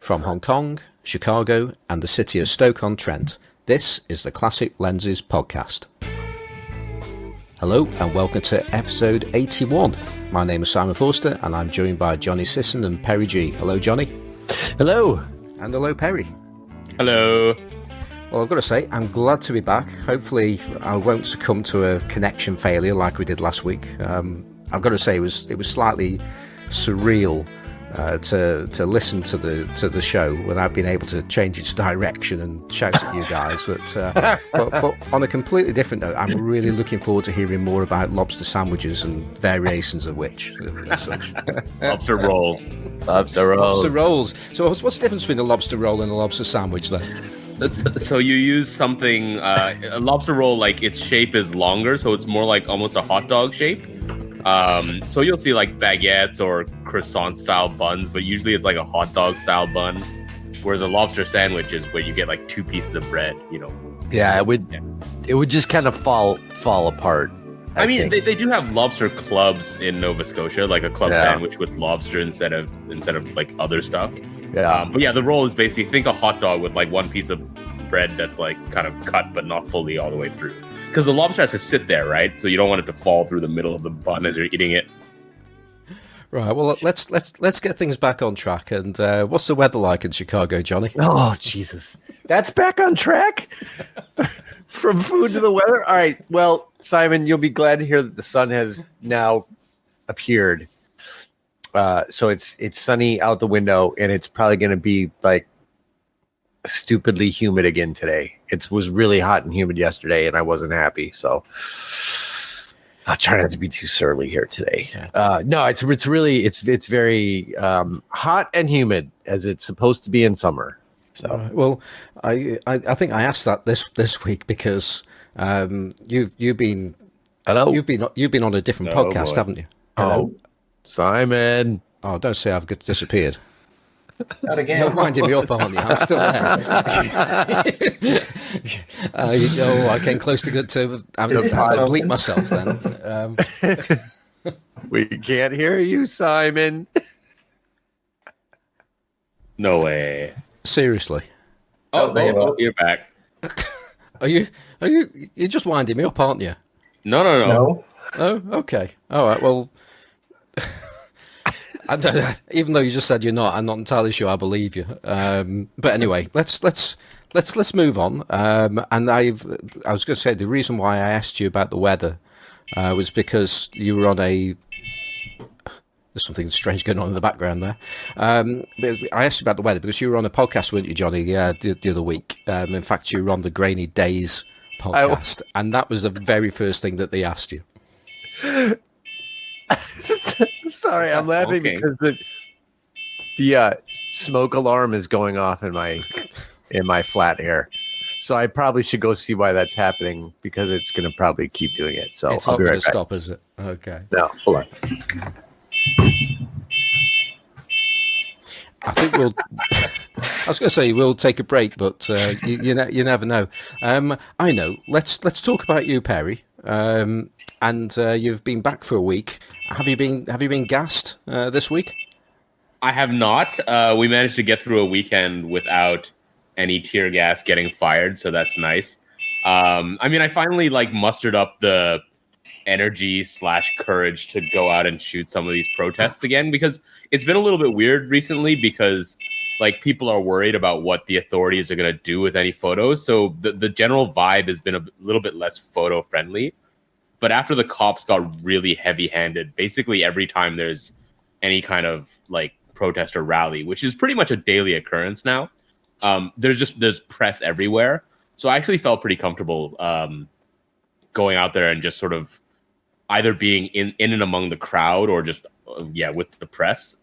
From Hong Kong, Chicago, and the city of Stoke-on-Trent, this is the Classic Lenses podcast. Hello and welcome to episode 81. My name is Simon Forster and I'm joined by Johnny Sisson and Perry G. Hello, Johnny. Hello. And hello, Perry. Hello. Well, I've got to say, I'm glad to be back. Hopefully, I won't succumb to a connection failure like we did last week. I've got to say, it was slightly surreal to listen to the show without being able to change its direction and shout at you guys. But on a completely different note, I'm really looking forward to hearing more about lobster sandwiches and variations of which, as such. Lobster rolls. Lobster rolls. Lobster rolls. So what's the difference between a lobster roll and a lobster sandwich then? So you use something, a lobster roll, like its shape is longer, so it's more like almost a hot dog shape. So you'll see like baguettes or croissant style buns, but usually it's like a hot dog style bun. Whereas a lobster sandwich is where you get like two pieces of bread, you know. Yeah, it would just kind of fall apart. I mean, they do have lobster clubs in Nova Scotia, like a club sandwich with lobster instead of like other stuff. Yeah. But yeah, the roll is basically, think a hot dog with like one piece of bread that's like kind of cut but not fully all the way through. Because the lobster has to sit there, right? So you don't want it to fall through the middle of the bun as you're eating it. Right. Well, let's get things back on track. And what's the weather like in Chicago, Johnny? Oh, Jesus. That's back on track? From food to the weather? All right. Well, Simon, you'll be glad to hear that the sun has now appeared. So it's sunny out the window, and it's probably going to be like stupidly humid again today. It was really hot and humid yesterday, and I wasn't happy. So I'll try not to be too surly here today. No, it's very hot and humid as it's supposed to be in summer. So well, I think I asked that this week because you've been on a different podcast, haven't you? Oh, Simon! Oh, don't say I've disappeared. Not again. You're winding me up, aren't you? I'm still there. I came close to having to bleep myself then. We can't hear you, Simon. No way. Seriously. Oh, you're back. Are you? You're just winding me up, aren't you? No. Oh, okay. All right. Well, even though you just said you're not, I'm not entirely sure I believe you. But anyway, let's move on. And I was going to say the reason why I asked you about the weather was because you were on a. There's something strange going on in the background there. But I asked you about the weather because you were on a podcast, weren't you, Johnny, the other week? In fact, you were on the Grainy Days podcast, and that was the very first thing that they asked you. Sorry, I'm laughing because the smoke alarm is going off in my flat here. So I probably should go see why that's happening because it's going to probably keep doing it. So it's I'll not be going right to back. stop, is it? Okay. No, hold on. I think we'll. I was going to say we'll take a break, but you never know. I know. Let's talk about you, Perry. And you've been back for a week. Have you been gassed this week? I have not. We managed to get through a weekend without any tear gas getting fired, so that's nice. I mean, I finally mustered up the energy / courage to go out and shoot some of these protests again, because it's been a little bit weird recently because people are worried about what the authorities are going to do with any photos. So the general vibe has been a little bit less photo friendly. But after the cops got really heavy handed, basically every time there's any kind of protest or rally, which is pretty much a daily occurrence now, there's press everywhere. So I actually felt pretty comfortable going out there and just sort of either being in and among the crowd or just with the press.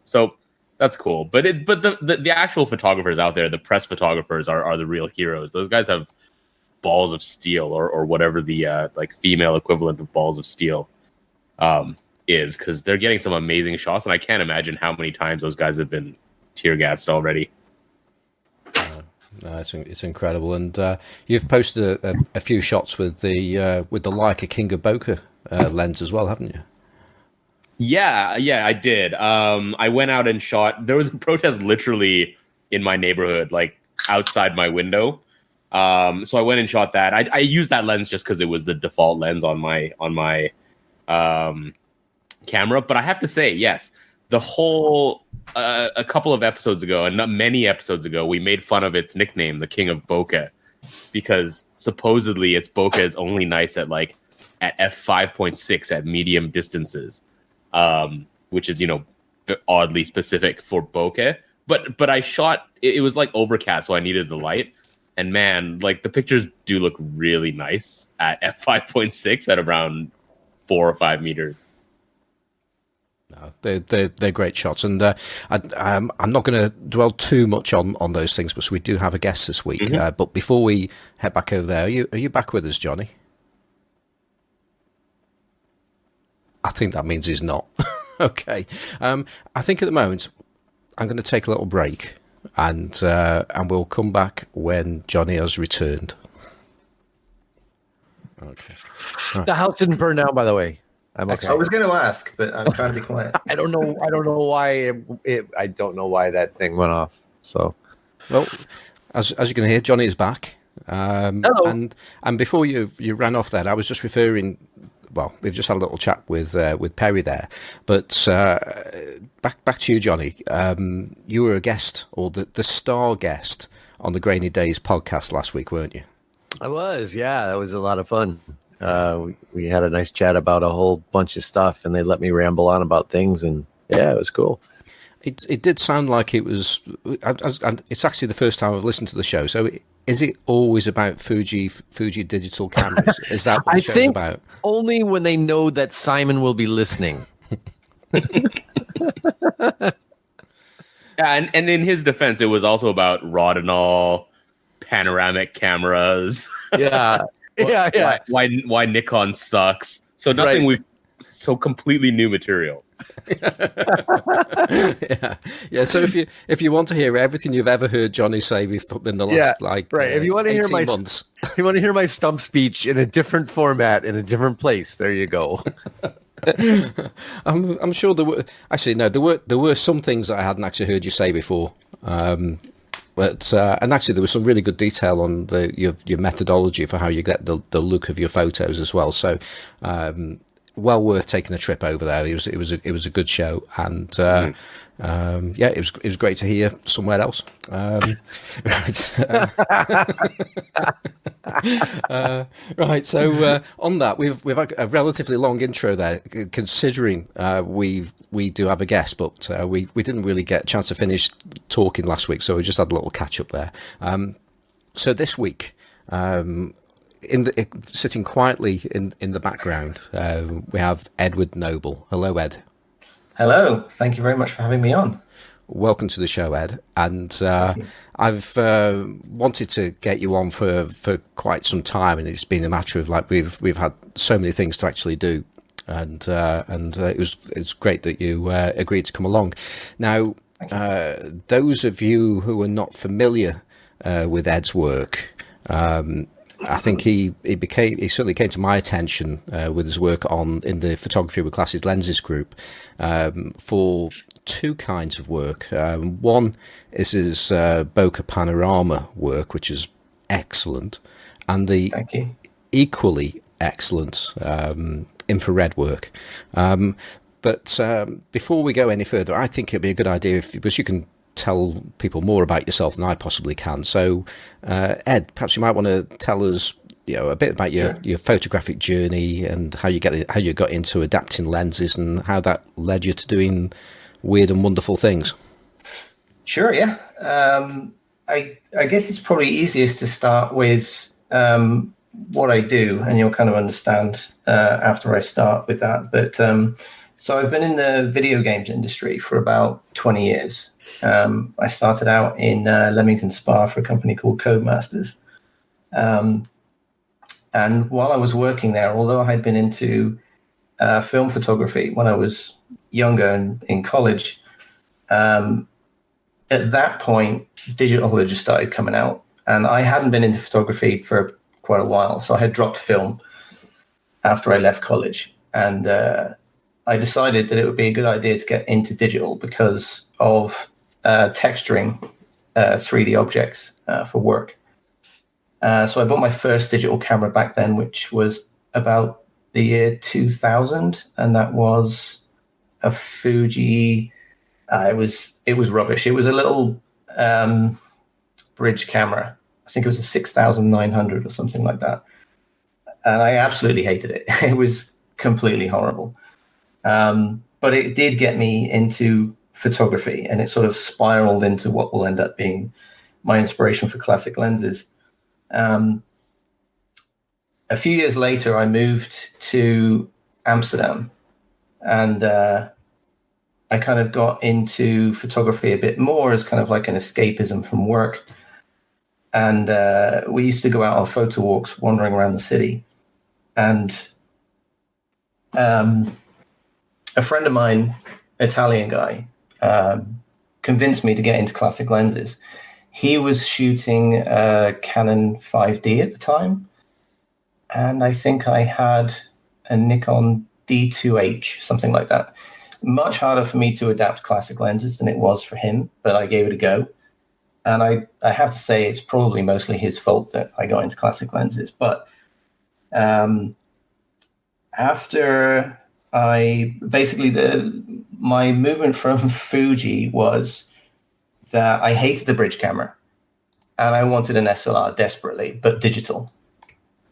So that's cool. But the actual photographers out there, the press photographers are the real heroes. Those guys have balls of steel or whatever the female equivalent of balls of steel is, because they're getting some amazing shots, and I can't imagine how many times those guys have been tear gassed already. No, it's incredible, and you've posted a few shots with the Leica King of Bokeh lens as well, haven't you? Yeah, I did. I went out and shot. There was a protest literally in my neighborhood, like outside my window. So I went and shot that. I used that lens just because it was the default lens on my camera. But I have to say, yes, the whole a couple of episodes ago, and not many episodes ago, we made fun of its nickname, the King of Bokeh, because supposedly its bokeh is only nice at f5.6 at medium distances. Which is, oddly specific for bokeh. But I shot, it was like overcast, so I needed the light. And man, like the pictures do look really nice at f5.6 at around 4 or 5 meters. No, they're great shots, and I'm not going to dwell too much on those things because we do have a guest this week. Mm-hmm. But before we head back over there, are you back with us, Johnny? I think that means he's not. Okay. I think at the moment I'm going to take a little break, and we'll come back when Johnny has returned. Okay. Right. The house didn't burn down, by the way. I'm okay. I was going to ask, but I'm trying to be quiet. I don't know why I don't know why that thing went off. So, well, as you can hear, Johnny is back. Hello. And before you ran off there, I was just referring. Well, we've just had a little chat with Perry there, but back to you, Johnny. You were a guest, or the star guest, on the Grainy Days podcast last week, weren't you? I was, yeah. That was a lot of fun. We had a nice chat about a whole bunch of stuff, and they let me ramble on about things, and yeah, it was cool. It did sound like it was. It's actually the first time I've listened to the show, so. Is it always about Fuji digital cameras? Is that what the show's about? Only when they know that Simon will be listening. Yeah, and in his defense, it was also about Rodinal, panoramic cameras. Yeah, yeah. Why Nikon sucks. So nothing we've so completely new material. yeah. So if you want to hear everything you've ever heard Johnny say in the last if you want to hear months, if you want to hear my stump speech in a different format in a different place, there you go. I'm sure there were some things that I hadn't actually heard you say before. But and actually there was some really good detail on your methodology for how you get the look of your photos as well. So well worth taking a trip over there. It was a good show, and it was great to hear somewhere else. Right. So on that, we've had a relatively long intro there, considering we do have a guest, but we didn't really get a chance to finish talking last week, so we just had a little catch up there. So this week. Sitting quietly in the background, we have Edward Noble. Hello, Ed. Hello. Thank you very much for having me on. Welcome to the show, Ed. And I've wanted to get you on for quite some time, and it's been a matter of we've had so many things to actually do, and it's great that you agreed to come along. Now, those of you who are not familiar with Ed's work. I think he certainly came to my attention with his work in the Photography with Glasses Lenses group for two kinds of work. One is his Bokeh Panorama work, which is excellent, and the equally excellent infrared work. But before we go any further, I think it'd be a good idea because you can tell people more about yourself than I possibly can. So, Ed, perhaps you might want to tell us, a bit about your photographic journey and how you got into adapting lenses and how that led you to doing weird and wonderful things. Sure, yeah. I guess it's probably easiest to start with what I do, and you'll kind of understand after I start with that. But so I've been in the video games industry for about 20 years. I started out in Leamington Spa for a company called Codemasters. And while I was working there, although I had been into film photography when I was younger and in college, at that point, digital had just started coming out. And I hadn't been into photography for quite a while. So I had dropped film after I left college. And I decided that it would be a good idea to get into digital because of texturing 3D objects for work. So I bought my first digital camera back then, which was about the year 2000, and that was a Fuji. It was rubbish. It was a little bridge camera. I think it was a 6900 or something like that, and I absolutely hated it. It was completely horrible. But it did get me into photography, and it sort of spiraled into what will end up being my inspiration for classic lenses. A few years later, I moved to Amsterdam, and I kind of got into photography a bit more as kind of like an escapism from work. And we used to go out on photo walks, wandering around the city. And a friend of mine, Italian guy, convinced me to get into classic lenses. He was shooting a Canon 5D at the time, and I think I had a Nikon D2H, something like that. Much harder for me to adapt classic lenses than it was for him, but I gave it a go. And I have to say it's probably mostly his fault that I got into classic lenses. But after my movement from Fuji was that I hated the bridge camera and I wanted an SLR desperately, but digital.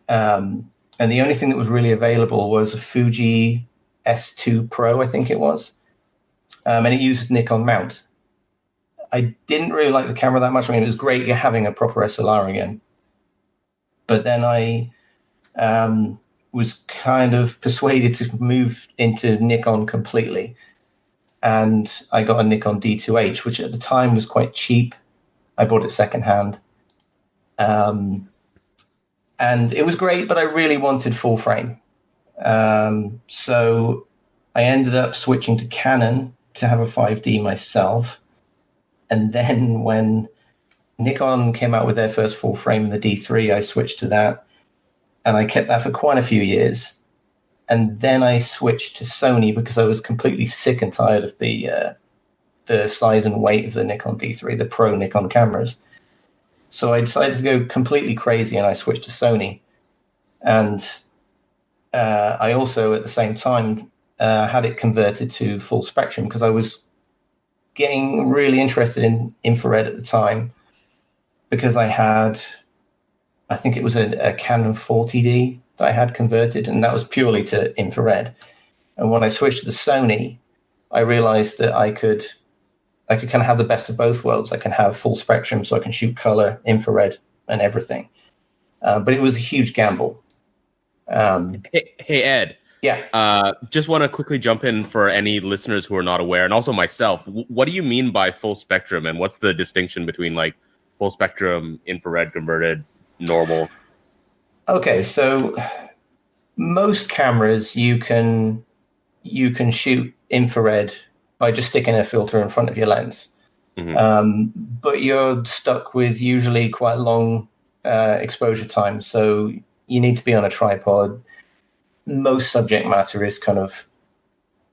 And the only thing that was really available was a Fuji S2 Pro, I think it was. And it used Nikon mount. I didn't really like the camera that much. I mean, it was great having a proper SLR again. But then I was kind of persuaded to move into Nikon completely. And I got a Nikon D2H, which at the time was quite cheap. I bought it secondhand. And it was great, but I really wanted full frame. So I ended up switching to Canon to have a 5D myself. And then when Nikon came out with their first full frame, the D3, I switched to that. And I kept that for quite a few years. And then I switched to Sony because I was completely sick and tired of the size and weight of the Nikon D3, the pro Nikon cameras. So I decided to go completely crazy and I switched to Sony. And I also, at the same time, had it converted to full spectrum because I was getting really interested in infrared at the time because I had, I think it was a Canon 40D that I had converted, and that was purely to infrared. And when I switched to the Sony, I realized that I could kind of have the best of both worlds. I can have full spectrum, so I can shoot color, infrared, and everything. But it was a huge gamble. Hey, Ed. Yeah. Just want to quickly jump in for any listeners who are not aware, and also myself. What do you mean by full spectrum, and what's the distinction between like full spectrum, infrared converted, normal? Okay, so most cameras you can shoot infrared by just sticking a filter in front of your lens. Mm-hmm. But you're stuck with usually quite long exposure time, so you need to be on a tripod. Most subject matter is kind of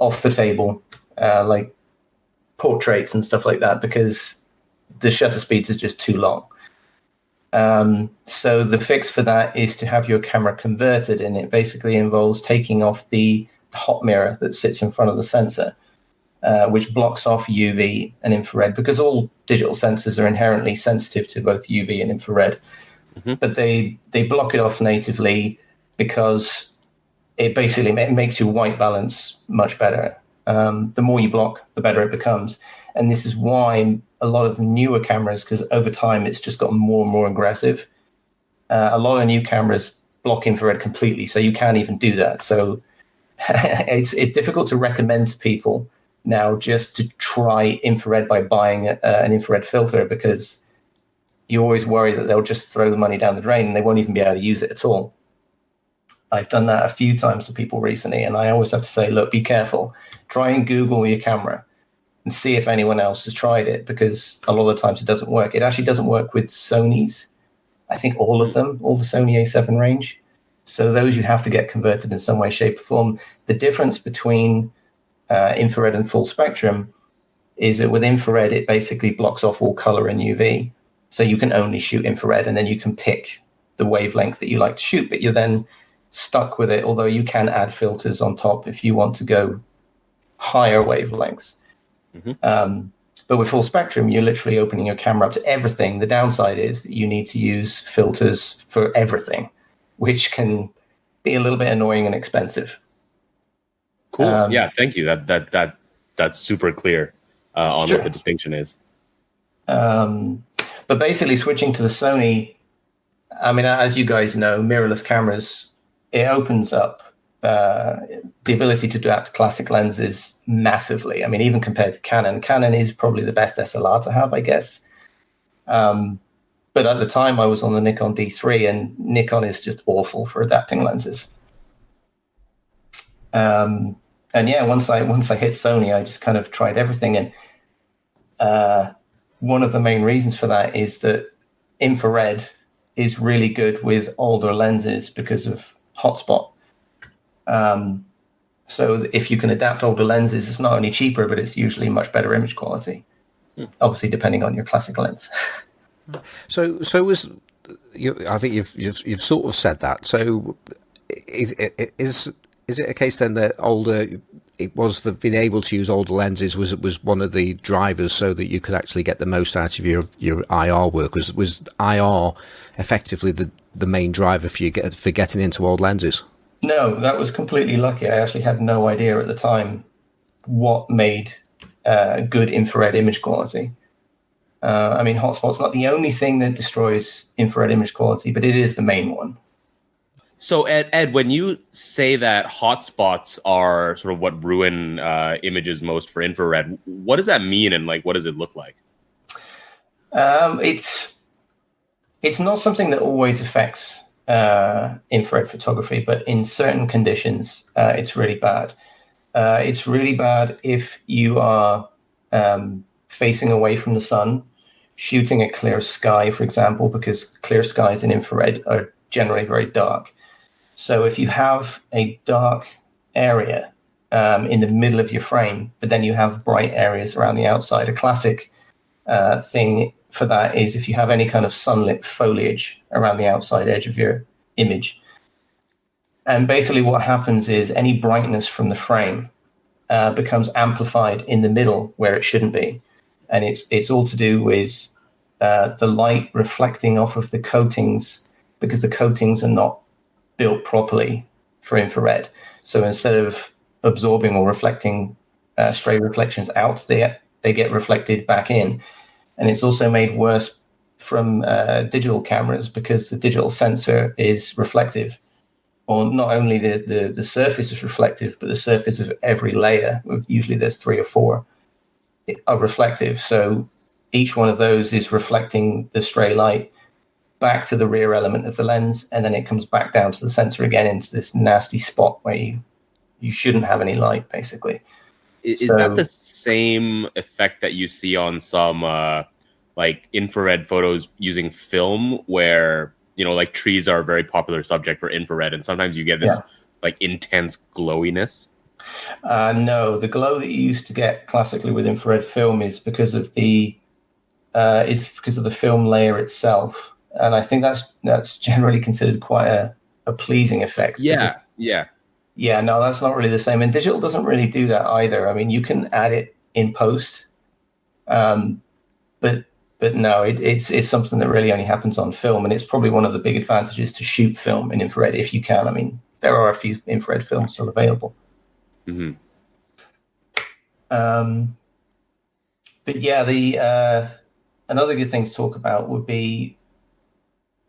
off the table, like portraits and stuff like that, because the shutter speeds are just too long. So the fix for that is to have your camera converted, and it basically involves taking off the hot mirror that sits in front of the sensor, which blocks off UV and infrared, because all digital sensors are inherently sensitive to both UV and infrared. Mm-hmm. But they block it off natively because it basically makes your white balance much better. The more you block, the better it becomes. And this is why a lot of newer cameras, because over time it's just gotten more and more aggressive. A lot of new cameras block infrared completely, so you can't even do that. So it's difficult to recommend to people now just to try infrared by buying an infrared filter, because you always worry that they'll just throw the money down the drain and they won't even be able to use it at all. I've done that a few times to people recently, and I always have to say, look, be careful. Try and Google your camera and see if anyone else has tried it, because a lot of the times it doesn't work. It actually doesn't work with Sony's. I think all of them, all the Sony A7 range. So those you have to get converted in some way, shape, or form. The difference between infrared and full spectrum is that with infrared, it basically blocks off all color and UV. So you can only shoot infrared, and then you can pick the wavelength that you like to shoot, but you're then stuck with it, although you can add filters on top if you want to go higher wavelengths. But with full spectrum, you're literally opening your camera up to everything. The downside is that you need to use filters for everything, which can be a little bit annoying and expensive. Cool. Yeah, thank you. That's super clear on Sure. what the distinction is. But basically, switching to the Sony, I mean, as you guys know, mirrorless cameras, it opens up the ability to adapt classic lenses massively. I mean, even compared to Canon, Canon is probably the best SLR to have, I guess. But at the time, I was on the Nikon D3, and Nikon is just awful for adapting lenses. And yeah, once I hit Sony, I just kind of tried everything. And one of the main reasons for that is that infrared is really good with older lenses because of Hotspot. So if you can adapt older lenses, it's not only cheaper, but it's usually much better image quality. Obviously, depending on your classic lens. So was I think you've sort of said that. So is it a case then that being able to use older lenses was one of the drivers so that you could actually get the most out of your IR work? Was IR effectively the main driver for you for getting into old lenses? No, that was completely lucky. I actually had no idea at the time what made good infrared image quality. I mean, Hotspot's not the only thing that destroys infrared image quality, but it is the main one. So, Ed, when you say that hotspots are sort of what ruin images most for infrared, what does that mean, and like, what does it look like? It's not something that always affects infrared photography, but in certain conditions, it's really bad. It's really bad if you are facing away from the sun, shooting a clear sky, for example, because clear skies in infrared are generally very dark. So if you have a dark area in the middle of your frame, but then you have bright areas around the outside, a classic thing for that is if you have any kind of sunlit foliage around the outside edge of your image. And basically what happens is any brightness from the frame becomes amplified in the middle where it shouldn't be. And it's all to do with the light reflecting off of the coatings, because the coatings are not built properly for infrared. So instead of absorbing or reflecting stray reflections out, they get reflected back in. And it's also made worse from digital cameras because the digital sensor is reflective. Or not only the surface is reflective, but the surface of every layer, usually there's 3 or 4, are reflective. So each one of those is reflecting the stray light back to the rear element of the lens, and then it comes back down to the sensor again into this nasty spot where you shouldn't have any light, basically. Is that the same effect that you see on some like infrared photos using film, where like trees are a very popular subject for infrared, and sometimes you get this like intense glowiness? No, the glow that you used to get classically with infrared film is because of the film layer itself, and I think that's generally considered quite a pleasing effect. Yeah. Yeah, no, that's not really the same. And digital doesn't really do that either. I mean, you can add it in post, but no, it's something that really only happens on film, and it's probably one of the big advantages to shoot film in infrared if you can. I mean, there are a few infrared films still available. Mm-hmm. But yeah, another good thing to talk about would be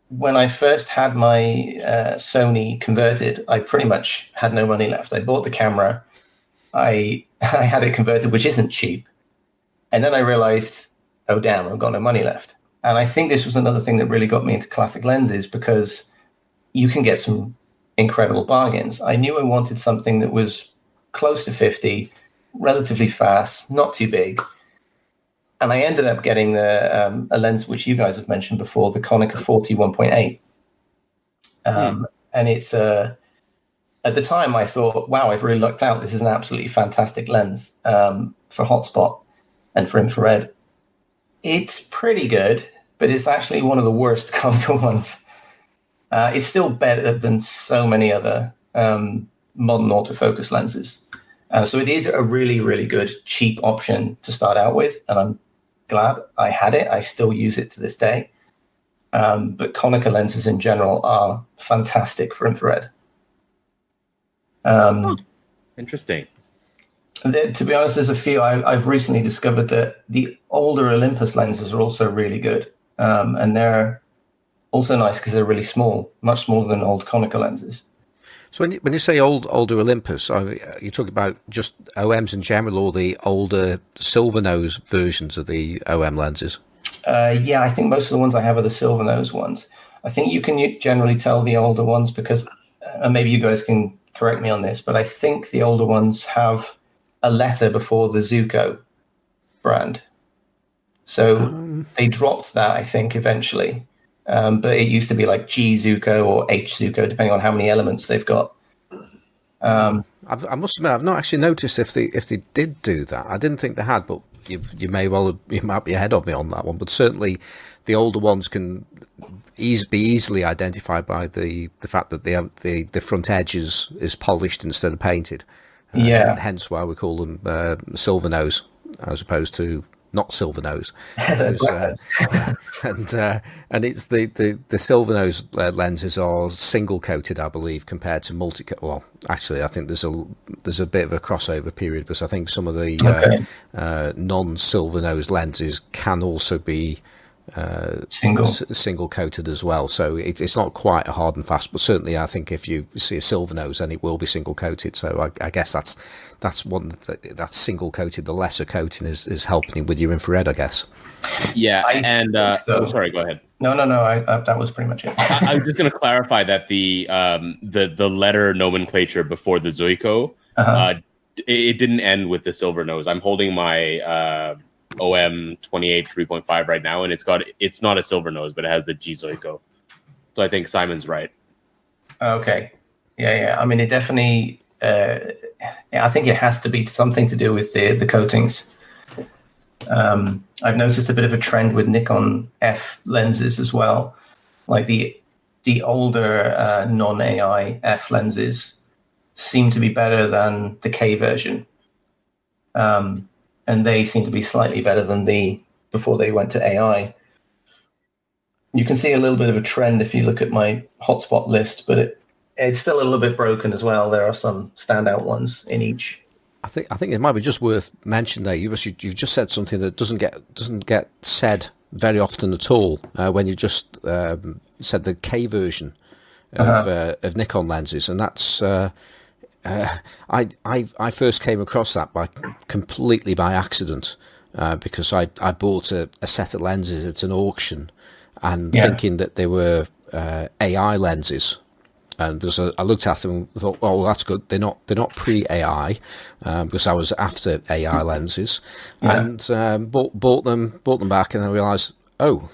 when I first had my Sony converted, I pretty much had no money left. I bought the camera, I had it converted, which isn't cheap, and then I realized, oh damn, I've got no money left. And I think this was another thing that really got me into classic lenses, because you can get some incredible bargains. I knew I wanted something that was close to 50, relatively fast, not too big. And I ended up getting a lens which you guys have mentioned before, the Konica 40 1.8. And it's a at the time, I thought, wow, I've really lucked out. This is an absolutely fantastic lens for hotspot and for infrared. It's pretty good, but it's actually one of the worst conical ones. It's still better than so many other modern autofocus lenses. So it is a really, really good, cheap option to start out with, and I'm glad I had it. I still use it to this day. But conical lenses in general are fantastic for infrared. Interesting. To be honest, there's a few. I've recently discovered that the older Olympus lenses are also really good. And they're also nice because they're really small, much smaller than old conical lenses. So when you say older Olympus, are you talking about just OMs in general, or the older silver nose versions of the OM lenses? Yeah, I think most of the ones I have are the silver nose ones. I think you can generally tell the older ones because, and maybe you guys can correct me on this, but I think the older ones have a letter before the Zuko brand. So they dropped that, I think, eventually. But it used to be like G Zuko or H Zuko, depending on how many elements they've got. I must admit, I've not actually noticed if they did do that. I didn't think they had, but you might be ahead of me on that one. But certainly, the older ones can be easily identified by the fact that the front edge is polished instead of painted. Hence why we call them silver nose as opposed to not silver nose. And it's the silver nose lenses are single coated, I believe, compared to multi. Well, actually, I think there's a bit of a crossover period because I think some of the non silver nose lenses can also be single coated as well. So it's not quite a hard and fast, but certainly I think if you see a silver nose, then it will be single coated. So I guess that's one that's single coated. The lesser coating is helping with your infrared, I guess. Yeah, sorry, go ahead. No. That was pretty much it. I was just going to clarify that the letter nomenclature before the Zuiko, it didn't end with the silver nose. I'm holding my OM 28 3.5 right now, and it's not a silver nose, but it has the G Zuiko. So I think Simon's right. Okay. Yeah. I mean, it definitely. I think it has to be something to do with the coatings. I've noticed a bit of a trend with Nikon F lenses as well. Like the older non-AI F lenses seem to be better than the K version. And they seem to be slightly better than before they went to AI. You can see a little bit of a trend if you look at my hotspot list, but it's still a little bit broken as well. There are some standout ones in each. I think it might be just worth mentioning there. You've just said something that doesn't get said very often at all. When you just said the K version of Nikon lenses, and that's. I first came across that completely by accident because I bought a set of lenses at an auction and thinking that they were AI lenses, and because I looked at them and thought, oh, well, that's good. They're not pre-AI because I was after AI lenses, and bought them back, and I realised, oh,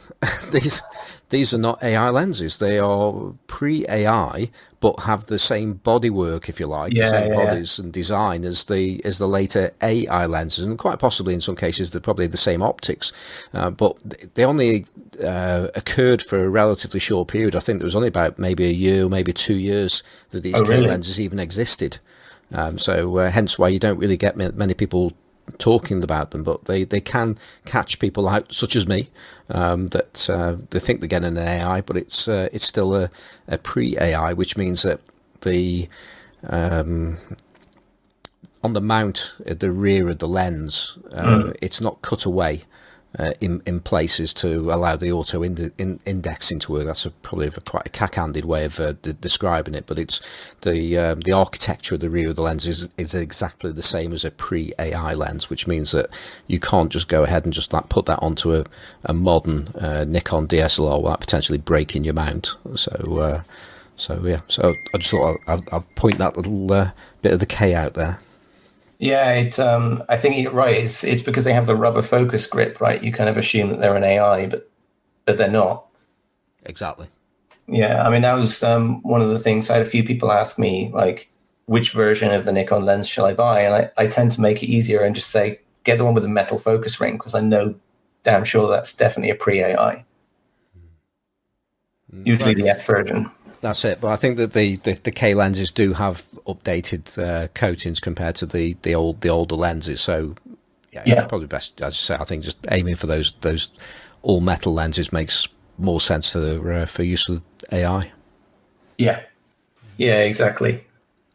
these are not AI lenses. They are pre-AI, but have the same bodywork, if you like, the same bodies and design as the later AI lenses, and quite possibly in some cases they're probably the same optics, but they only occurred for a relatively short period. I think there was only about maybe a year, maybe 2 years that these K lenses even existed. So hence why you don't really get many people talking about them, but they can catch people out, such as me, that they think they're getting an AI, but it's still a pre-AI, which means that the on the mount at the rear of the lens, it's not cut away in places to allow the auto indexing to work. That's probably quite a cack-handed way of describing it, but it's the architecture of the rear of the lens is exactly the same as a pre-AI lens, which means that you can't just go ahead and just put that onto a modern Nikon DSLR without potentially breaking your mount. So I just thought I'll point that little bit of the K out there. Yeah, I think you're right. It's because they have the rubber focus grip, right? You kind of assume that they're an AI, but they're not. Exactly. Yeah, I mean, that was one of the things. I had a few people ask me, like, which version of the Nikon lens shall I buy? And I tend to make it easier and just say, get the one with the metal focus ring, because I know damn sure that's definitely a pre-AI. Usually the F version. That's it. But I think that the K lenses do have updated coatings compared to the older lenses. So yeah, it's probably best. As I say, I think just aiming for those all metal lenses makes more sense for use with AI. Yeah, exactly.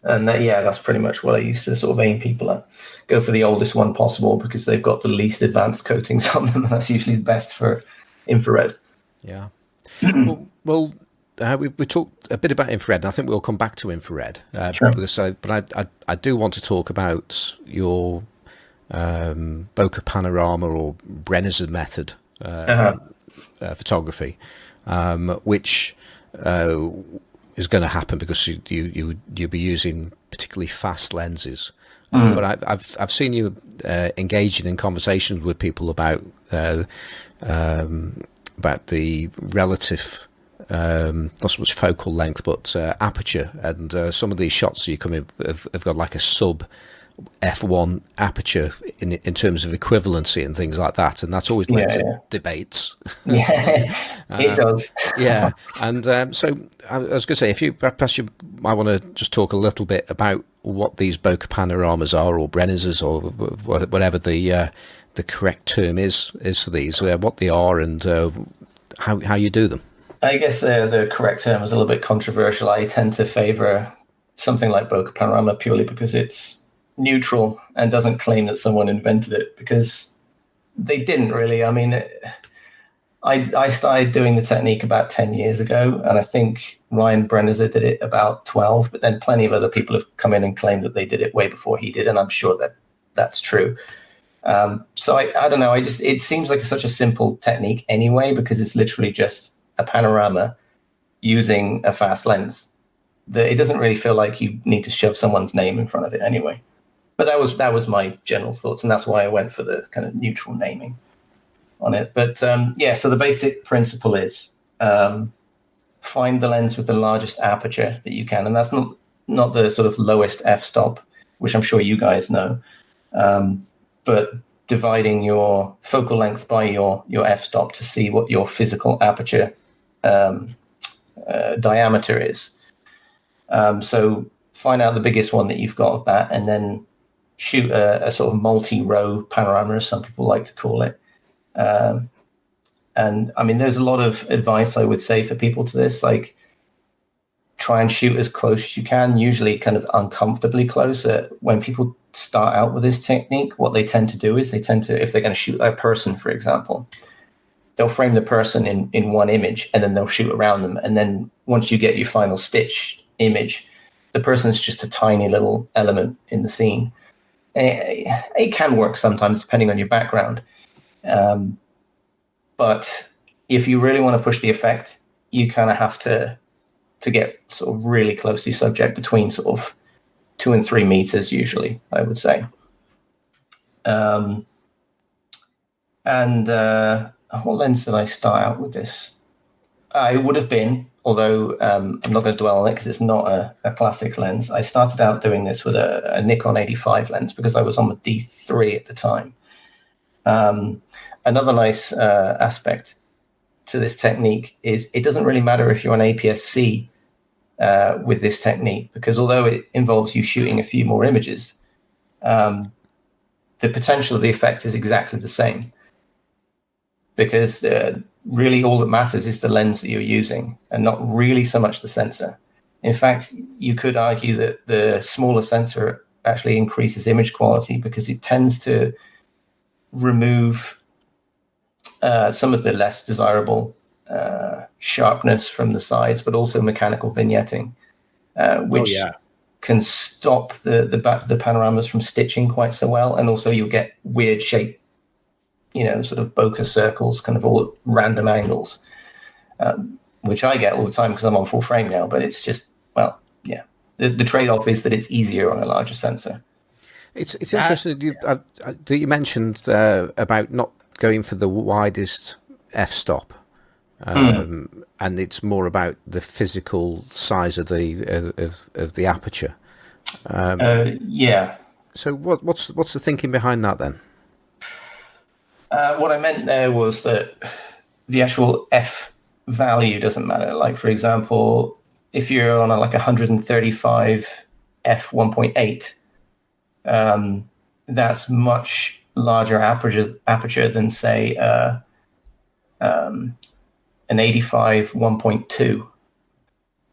And that's pretty much what I used to sort of aim people at. Go for the oldest one possible because they've got the least advanced coatings on them. And that's usually the best for infrared. Yeah. well we talked a bit about infrared, and I think we'll come back to infrared. Sure. But I do want to talk about your Bokeh Panorama or Brenner's method photography, which is going to happen because you'll be using particularly fast lenses. But I've seen you engaging in conversations with people about the relative not so much focal length but aperture, and some of these shots you come in have got like a sub f1 aperture in terms of equivalency and things like that, and that's always led to debates. It does. Yeah, and so I was going to say, if you perhaps you might want to just talk a little bit about what these Bokeh Panoramas are, or Brenners, or whatever the correct term is for these, what they are, and how you do them. I guess the correct term is a little bit controversial. I tend to favor something like Bokeh Panorama purely because it's neutral and doesn't claim that someone invented it, because they didn't really. I mean, I started doing the technique about 10 years ago, and I think Ryan Brenner did it about 12, but then plenty of other people have come in and claimed that they did it way before he did, and I'm sure that that's true. So I don't know. It seems like such a simple technique anyway, because it's literally just a panorama using a fast lens. It doesn't really feel like you need to shove someone's name in front of it anyway. But that was my general thoughts, and that's why I went for the kind of neutral naming on it. But so the basic principle is find the lens with the largest aperture that you can, and that's not the sort of lowest f-stop, which I'm sure you guys know, but dividing your focal length by your f-stop to see what your physical aperture diameter is. So find out the biggest one that you've got of that, and then shoot a sort of multi-row panorama, as some people like to call it. And I mean, there's a lot of advice I would say for people to this, like try and shoot as close as you can, usually kind of uncomfortably close. When people start out with this technique, what they tend to do is if they're going to shoot a person, for example, they'll frame the person in one image, and then they'll shoot around them. And then once you get your final stitch image, the person's just a tiny little element in the scene. It can work sometimes depending on your background. But if you really want to push the effect, you kind of have to get sort of really close to your subject, between sort of 2 and 3 meters, usually, I would say. What lens did I start out with this? It would have been, although I'm not going to dwell on it because it's not a classic lens. I started out doing this with a Nikon 85 lens because I was on the D3 at the time. Another nice aspect to this technique is it doesn't really matter if you're on APS-C with this technique, because although it involves you shooting a few more images, the potential of the effect is exactly the same, because really all that matters is the lens that you're using, and not really so much the sensor. In fact, you could argue that the smaller sensor actually increases image quality because it tends to remove some of the less desirable sharpness from the sides, but also mechanical vignetting, which can stop the panoramas from stitching quite so well. And also you'll get weird shape, sort of bokeh circles, kind of all at random angles, which I get all the time because I'm on full frame now. But it's just, the trade-off is that it's easier on a larger sensor. It's interesting that you mentioned about not going for the widest f-stop, and it's more about the physical size of the aperture. Yeah. So what's the thinking behind that then? What I meant there was that the actual F value doesn't matter. Like, for example, if you're on a 135 f 1.8, that's much larger aperture than, say, an 85 1.2.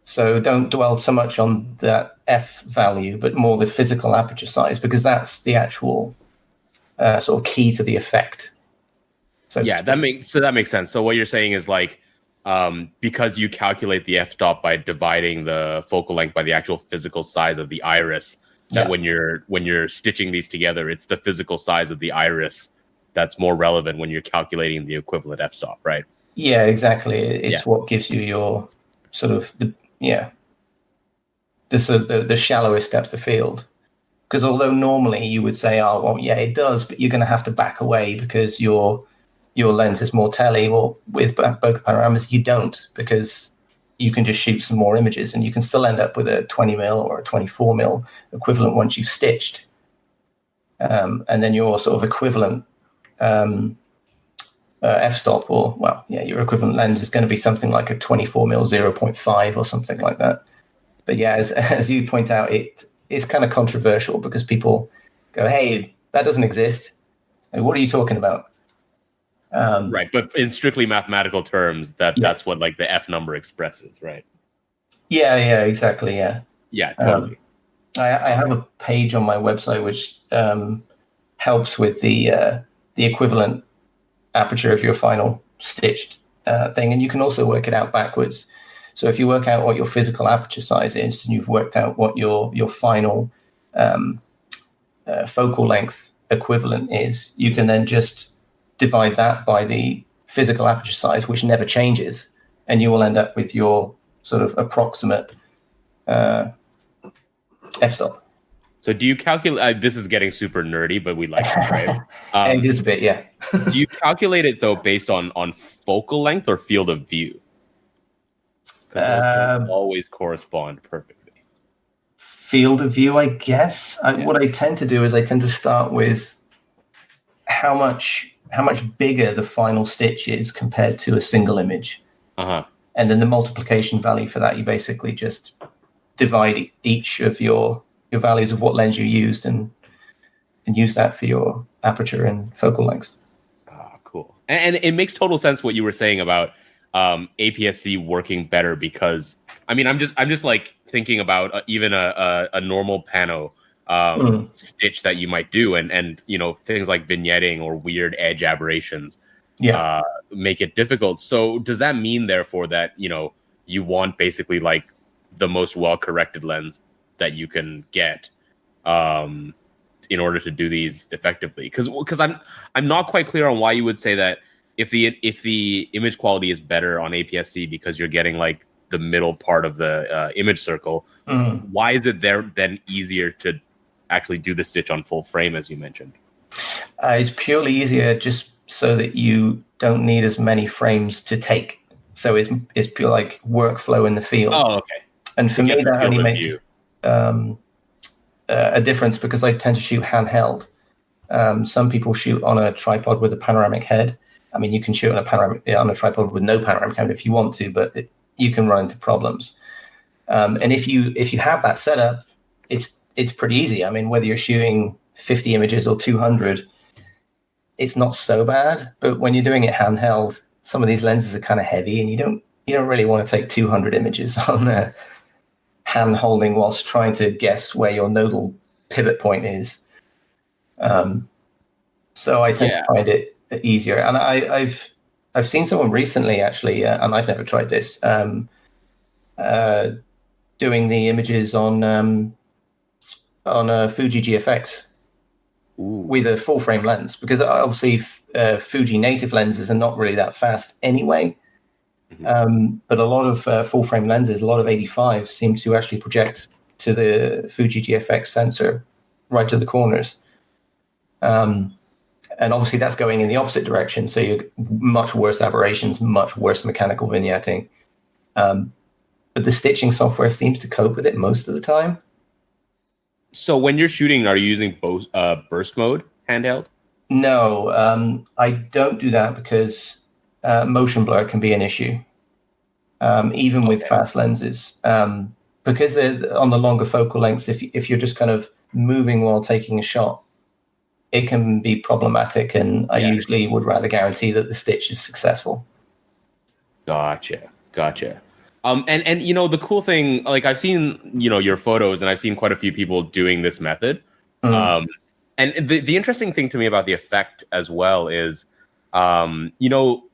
So don't dwell so much on that F value, but more the physical aperture size, because that's the actual sort of key to the effect. So yeah, that makes sense. So what you're saying is like, because you calculate the f-stop by dividing the focal length by the actual physical size of the iris, that when you're stitching these together, it's the physical size of the iris that's more relevant when you're calculating the equivalent f-stop, right? Yeah, exactly. It's what gives you your sort of the shallowest depth of field. Because although normally you would say, oh, well, yeah, it does, but you're going to have to back away because your lens is more tele. Well, with bokeh panoramas, you don't, because you can just shoot some more images and you can still end up with a 20 mil or a 24 mil equivalent once you've stitched. And then your sort of equivalent f-stop, or, well, yeah, your equivalent lens is going to be something like a 24 mil 0.5 or something like that. But yeah, as you point out, it's kind of controversial because people go, hey, that doesn't exist. Like, what are you talking about? Right, but in strictly mathematical terms, that's what like the F number expresses, right? Yeah, exactly, yeah. Yeah, totally. I have a page on my website which helps with the equivalent aperture of your final stitched thing, and you can also work it out backwards. So if you work out what your physical aperture size is, and you've worked out what your final focal length equivalent is, you can then just divide that by the physical aperture size, which never changes, and you will end up with your sort of approximate f-stop. So do you calculate, this is getting super nerdy, but we like it, right? It is a bit, yeah. Do you calculate it, though, based on focal length or field of view? Because those don't always correspond perfectly. Field of view, I guess. What I tend to do is I tend to start with how much bigger the final stitch is compared to a single image. Uh-huh. And then the multiplication value for that, you basically just divide each of your values of what lens you used and use that for your aperture and focal length. Ah, cool. And it makes total sense what you were saying about APS-C working better, because I mean, I'm just like thinking about even a normal pano stitch that you might do, and you know, things like vignetting or weird edge aberrations make it difficult. So does that mean therefore that, you know, you want basically like the most well-corrected lens that you can get in order to do these effectively? Because I'm not quite clear on why you would say that if the image quality is better on APS-C because you're getting like the middle part of the image circle, why is it there then easier to actually do the stitch on full frame, as you mentioned? It's purely easier just so that you don't need as many frames to take. So it's pure like workflow in the field. Oh, okay. And for me, that only makes a difference because I tend to shoot handheld. Some people shoot on a tripod with a panoramic head. I mean, you can shoot on a tripod with no panoramic head if you want to, but you can run into problems. And if you have that setup, it's pretty easy. I mean, whether you're shooting 50 images or 200, it's not so bad. But when you're doing it handheld, some of these lenses are kind of heavy, and you don't really want to take 200 images on hand holding whilst trying to guess where your nodal pivot point is. So I tend to find it easier. And I've seen someone recently actually, and I've never tried this, doing the images on Fuji GFX with a full frame lens, because obviously Fuji native lenses are not really that fast anyway. But a lot of full frame lenses, a lot of 85s seem to actually project to the Fuji GFX sensor right to the corners. And obviously that's going in the opposite direction. So you much worse aberrations, much worse mechanical vignetting. But the stitching software seems to cope with it most of the time. So when you're shooting, are you using burst mode handheld? No, I don't do that because motion blur can be an issue, even with fast lenses. Because they're on the longer focal lengths, if you're just kind of moving while taking a shot, it can be problematic, and I usually would rather guarantee that the stitch is successful. Gotcha. And you know, the cool thing, like I've seen, you know, your photos, and I've seen quite a few people doing this method. And the interesting thing to me about the effect as well is, you know,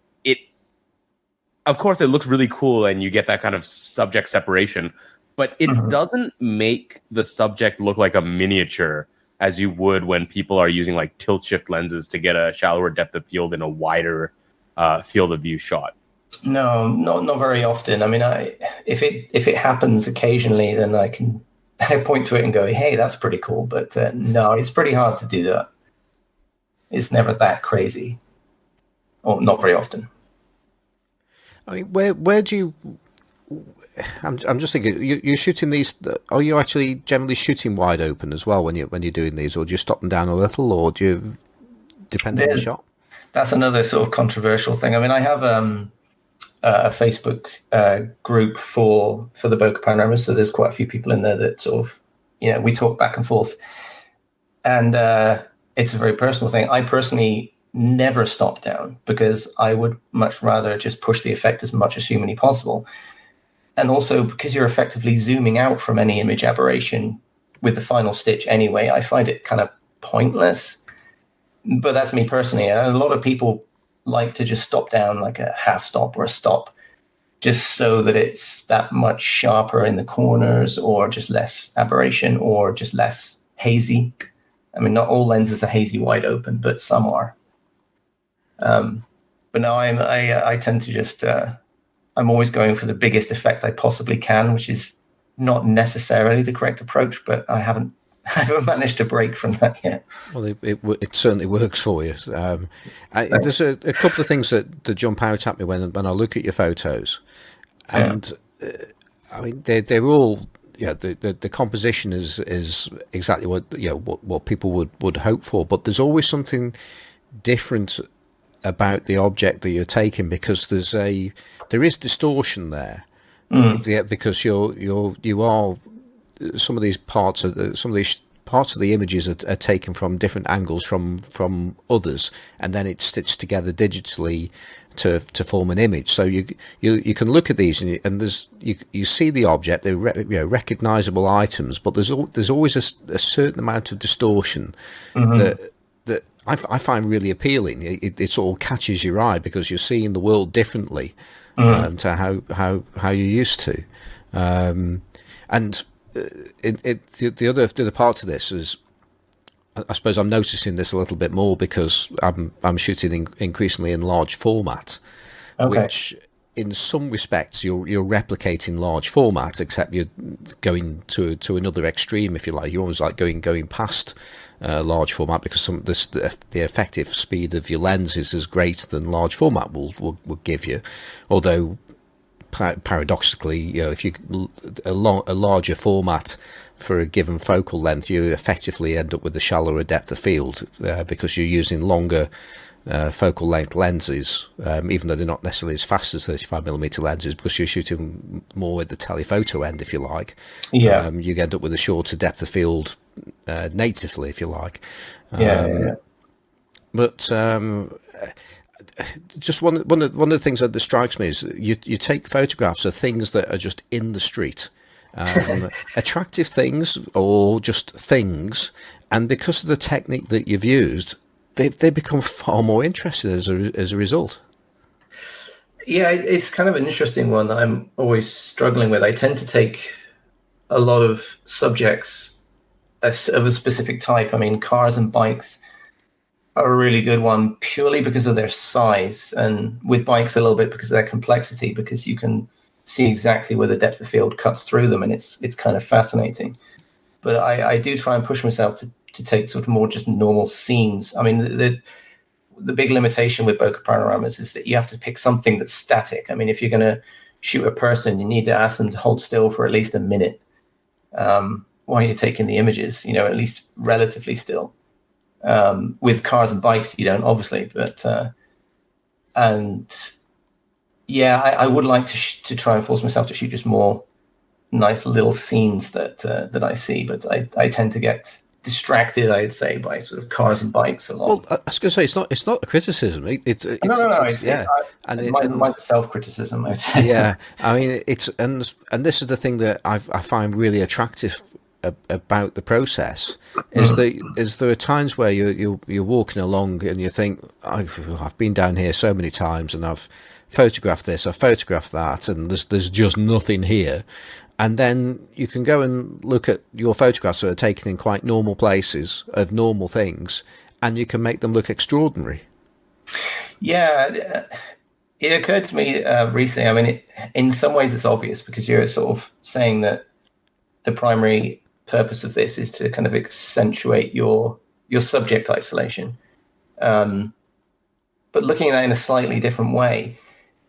of course it looks really cool and you get that kind of subject separation, but it doesn't make the subject look like a miniature as you would when people are using like tilt shift lenses to get a shallower depth of field in a wider field of view shot. No, not very often. I mean, if it happens occasionally, then I point to it and go, "Hey, that's pretty cool." But no, it's pretty hard to do that. It's never that crazy, or not very often. I mean, where do you? I'm just thinking. You're shooting these. Are you actually generally shooting wide open as well when you're doing these, or do you stop them down a little, or do you depend on the shot? That's another sort of controversial thing. I mean, I have a Facebook group for the Bokeh Panorama, so there's quite a few people in there that sort of, you know, we talk back and forth, and it's a very personal thing. I personally never stop down because I would much rather just push the effect as much as humanly possible, and also because you're effectively zooming out from any image aberration with the final stitch anyway. I find it kind of pointless, but that's me personally. A lot of people like to just stop down like a half stop or a stop, just so that it's that much sharper in the corners, or just less aberration, or just less hazy. I mean, not all lenses are hazy wide open, but some are. But no, I tend to just I'm always going for the biggest effect I possibly can, which is not necessarily the correct approach, but I haven't managed to break from that yet. Well, it certainly works for you. There's a couple of things that jump out at me when I look at your photos, and I mean they're all, yeah, the composition is exactly what people would hope for, but there's always something different about the object that you're taking, because there is distortion there, because you are. Some of these parts of the images are taken from different angles from others, and then it's stitched together digitally to form an image. So you can look at these and you see the object. They're recognizable items, but there's always a certain amount of distortion that I find really appealing. It sort of catches your eye because you're seeing the world differently to how you used to, and. The other part of this is, I suppose I'm noticing this a little bit more because I'm shooting increasingly in large format, which in some respects you're replicating large format, except you're going to another extreme, if you like. You're almost like going past large format, because the effective speed of your lens is as greater than large format will give you, although. Paradoxically, if you a larger format for a given focal length, you effectively end up with a shallower depth of field because you're using longer focal length lenses, even though they're not necessarily as fast as 35mm lenses, because you're shooting more at the telephoto end, if you like. Yeah, you end up with a shorter depth of field natively, if you like. But just one of the things that strikes me is you take photographs of things that are just in the street, attractive things or just things, and because of the technique that you've used, they become far more interesting as a result. Yeah, it's kind of an interesting one that I'm always struggling with. I tend to take a lot of subjects of a specific type. I mean, cars and bikes are a really good one purely because of their size, and with bikes a little bit because of their complexity, because you can see exactly where the depth of field cuts through them, and it's kind of fascinating. But I do try and push myself to take sort of more just normal scenes. I mean, the big limitation with Bokeh Panoramas is that you have to pick something that's static. I mean, if you're going to shoot a person, you need to ask them to hold still for at least a minute. why you're taking the images, at least relatively still. With cars and bikes, you don't, obviously, but and yeah, I would like to try and force myself to shoot just more nice little scenes that I see, but I tend to get distracted, I'd say, by sort of cars and bikes a lot. Well, I was going to say it's not a criticism. It's yeah, and mine's self-criticism, I'd say. Yeah, I mean and this is the thing that I find really attractive about the process is that there are times where you're walking along and you think I've been down here so many times and I've photographed this, I've photographed that, and there's just nothing here. And then you can go and look at your photographs that are taken in quite normal places of normal things, and you can make them look extraordinary. Yeah, it occurred to me recently. I mean, in some ways it's obvious because you're sort of saying that the primary purpose of this is to kind of accentuate your subject isolation. But looking at that in a slightly different way,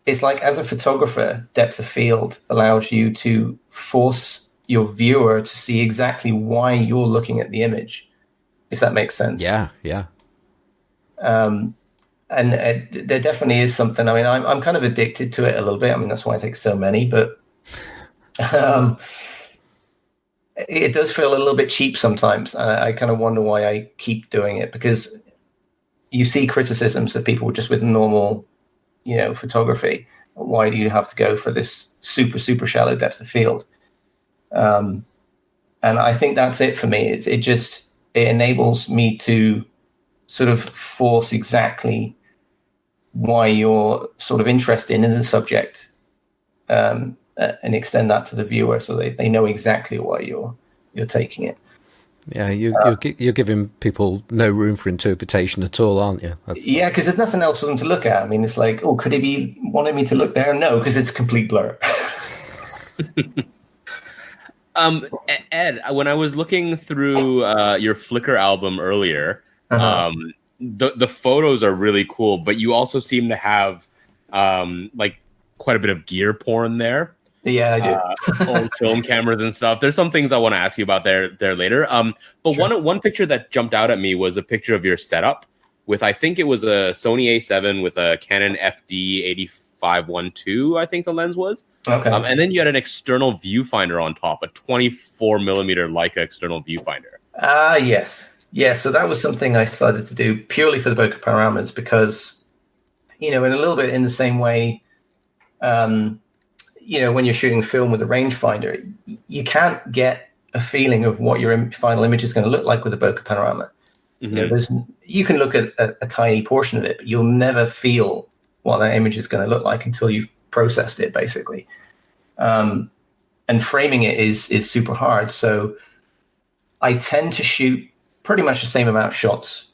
it's like as a photographer, depth of field allows you to force your viewer to see exactly why you're looking at the image, if that makes sense. Yeah. And there definitely is something. I mean, I'm kind of addicted to it a little bit. I mean, that's why I take so many, but it does feel a little bit cheap sometimes. I kind of wonder why I keep doing it, because you see criticisms of people just with normal, photography. Why do you have to go for this super, super shallow depth of field? And I think that's it for me. It enables me to sort of force exactly why you're sort of interested in the subject, and extend that to the viewer so they know exactly why you're taking it. Yeah, you're giving people no room for interpretation at all, aren't you? Yeah, because there's nothing else for them to look at. I mean, it's like, oh, could he be wanting me to look there? No, because it's complete blur. Ed, when I was looking through your Flickr album earlier, the photos are really cool, but you also seem to have like quite a bit of gear porn there. Yeah, I do. Old film cameras and stuff. There's some things I want to ask you about there later. But sure. One picture that jumped out at me was a picture of your setup with, I think it was a Sony A7 with a Canon FD 8512, I think the lens was. Okay. And then you had an external viewfinder on top, a 24 millimeter Leica external viewfinder. Yes. Yeah, so that was something I started to do purely for the Bokeh Panoramas because, in a little bit in the same way, when you're shooting film with a rangefinder, you can't get a feeling of what your final image is going to look like with a Bokeh Panorama. Mm-hmm. You can look at a tiny portion of it, but you'll never feel what that image is going to look like until you've processed it, basically. And framing it is super hard. So I tend to shoot pretty much the same amount of shots,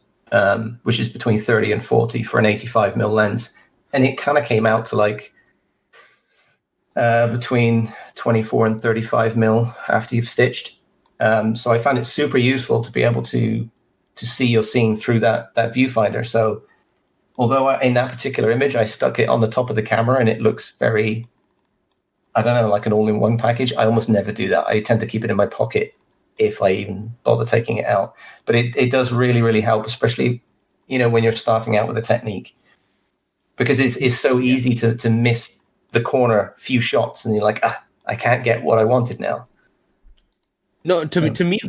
which is between 30 and 40 for an 85mm lens. And it kind of came out to like between 24 and 35mm after you've stitched. So I found it super useful to be able to see your scene through that viewfinder. So although in that particular image, I stuck it on the top of the camera and it looks very, I don't know, like an all-in-one package, I almost never do that. I tend to keep it in my pocket if I even bother taking it out. But it does really, really help, especially, when you're starting out with a technique. Because it's so easy to miss the corner few shots and you're like, I can't get what I wanted now. No, to me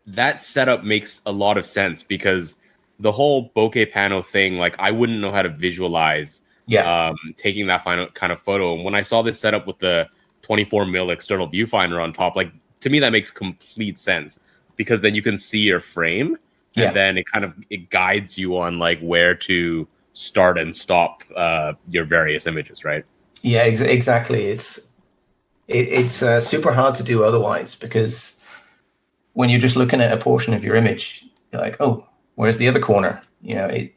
that setup makes a lot of sense because the whole bokeh pano thing, like I wouldn't know how to visualize taking that final kind of photo. And when I saw this setup with the 24mm external viewfinder on top, like to me that makes complete sense because then you can see your frame and then it guides you on like where to start and stop your various images, right? Yeah, exactly. It's super hard to do otherwise because when you're just looking at a portion of your image, you're like, oh, where's the other corner? It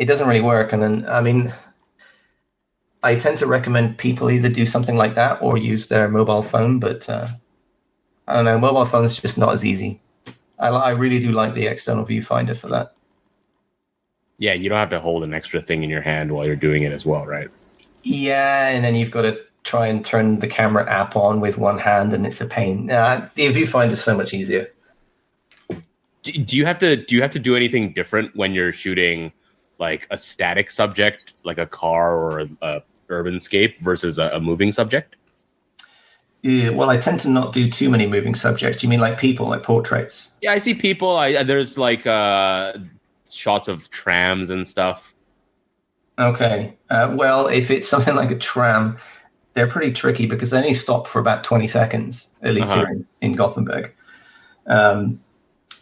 doesn't really work. And then, I mean, I tend to recommend people either do something like that or use their mobile phone. But I don't know, mobile phone is just not as easy. I really do like the external viewfinder for that. Yeah, you don't have to hold an extra thing in your hand while you're doing it as well, right? Yeah, and then you've got to try and turn the camera app on with one hand, and it's a pain. The viewfinder is so much easier. Do you have to do anything different when you're shooting like a static subject, like a car or a urbanscape, versus a moving subject? Yeah, well, I tend to not do too many moving subjects. You mean like people, like portraits? Yeah, I see people. There's like shots of trams and stuff. Okay. Well, if it's something like a tram, they're pretty tricky because they only stop for about 20 seconds, at least here in Gothenburg.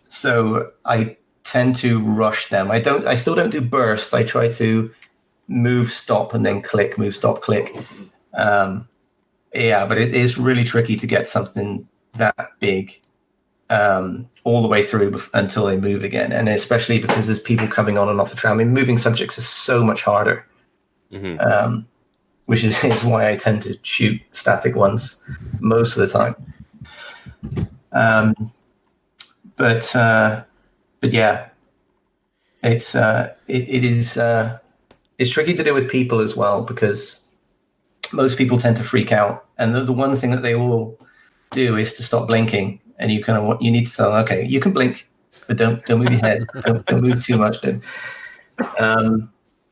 So I tend to rush them. I still don't do burst. I try to move, stop, and then click, move, stop, click. Yeah, but it is really tricky to get something that big all the way through until they move again. And especially because there's people coming on and off the tram. I mean, moving subjects is so much harder, which is why I tend to shoot static ones most of the time. But yeah, it's tricky to do with people as well, because most people tend to freak out, and the one thing that they will do is to stop blinking, and you need to say, okay, you can blink, but don't move your head, don't move too much. And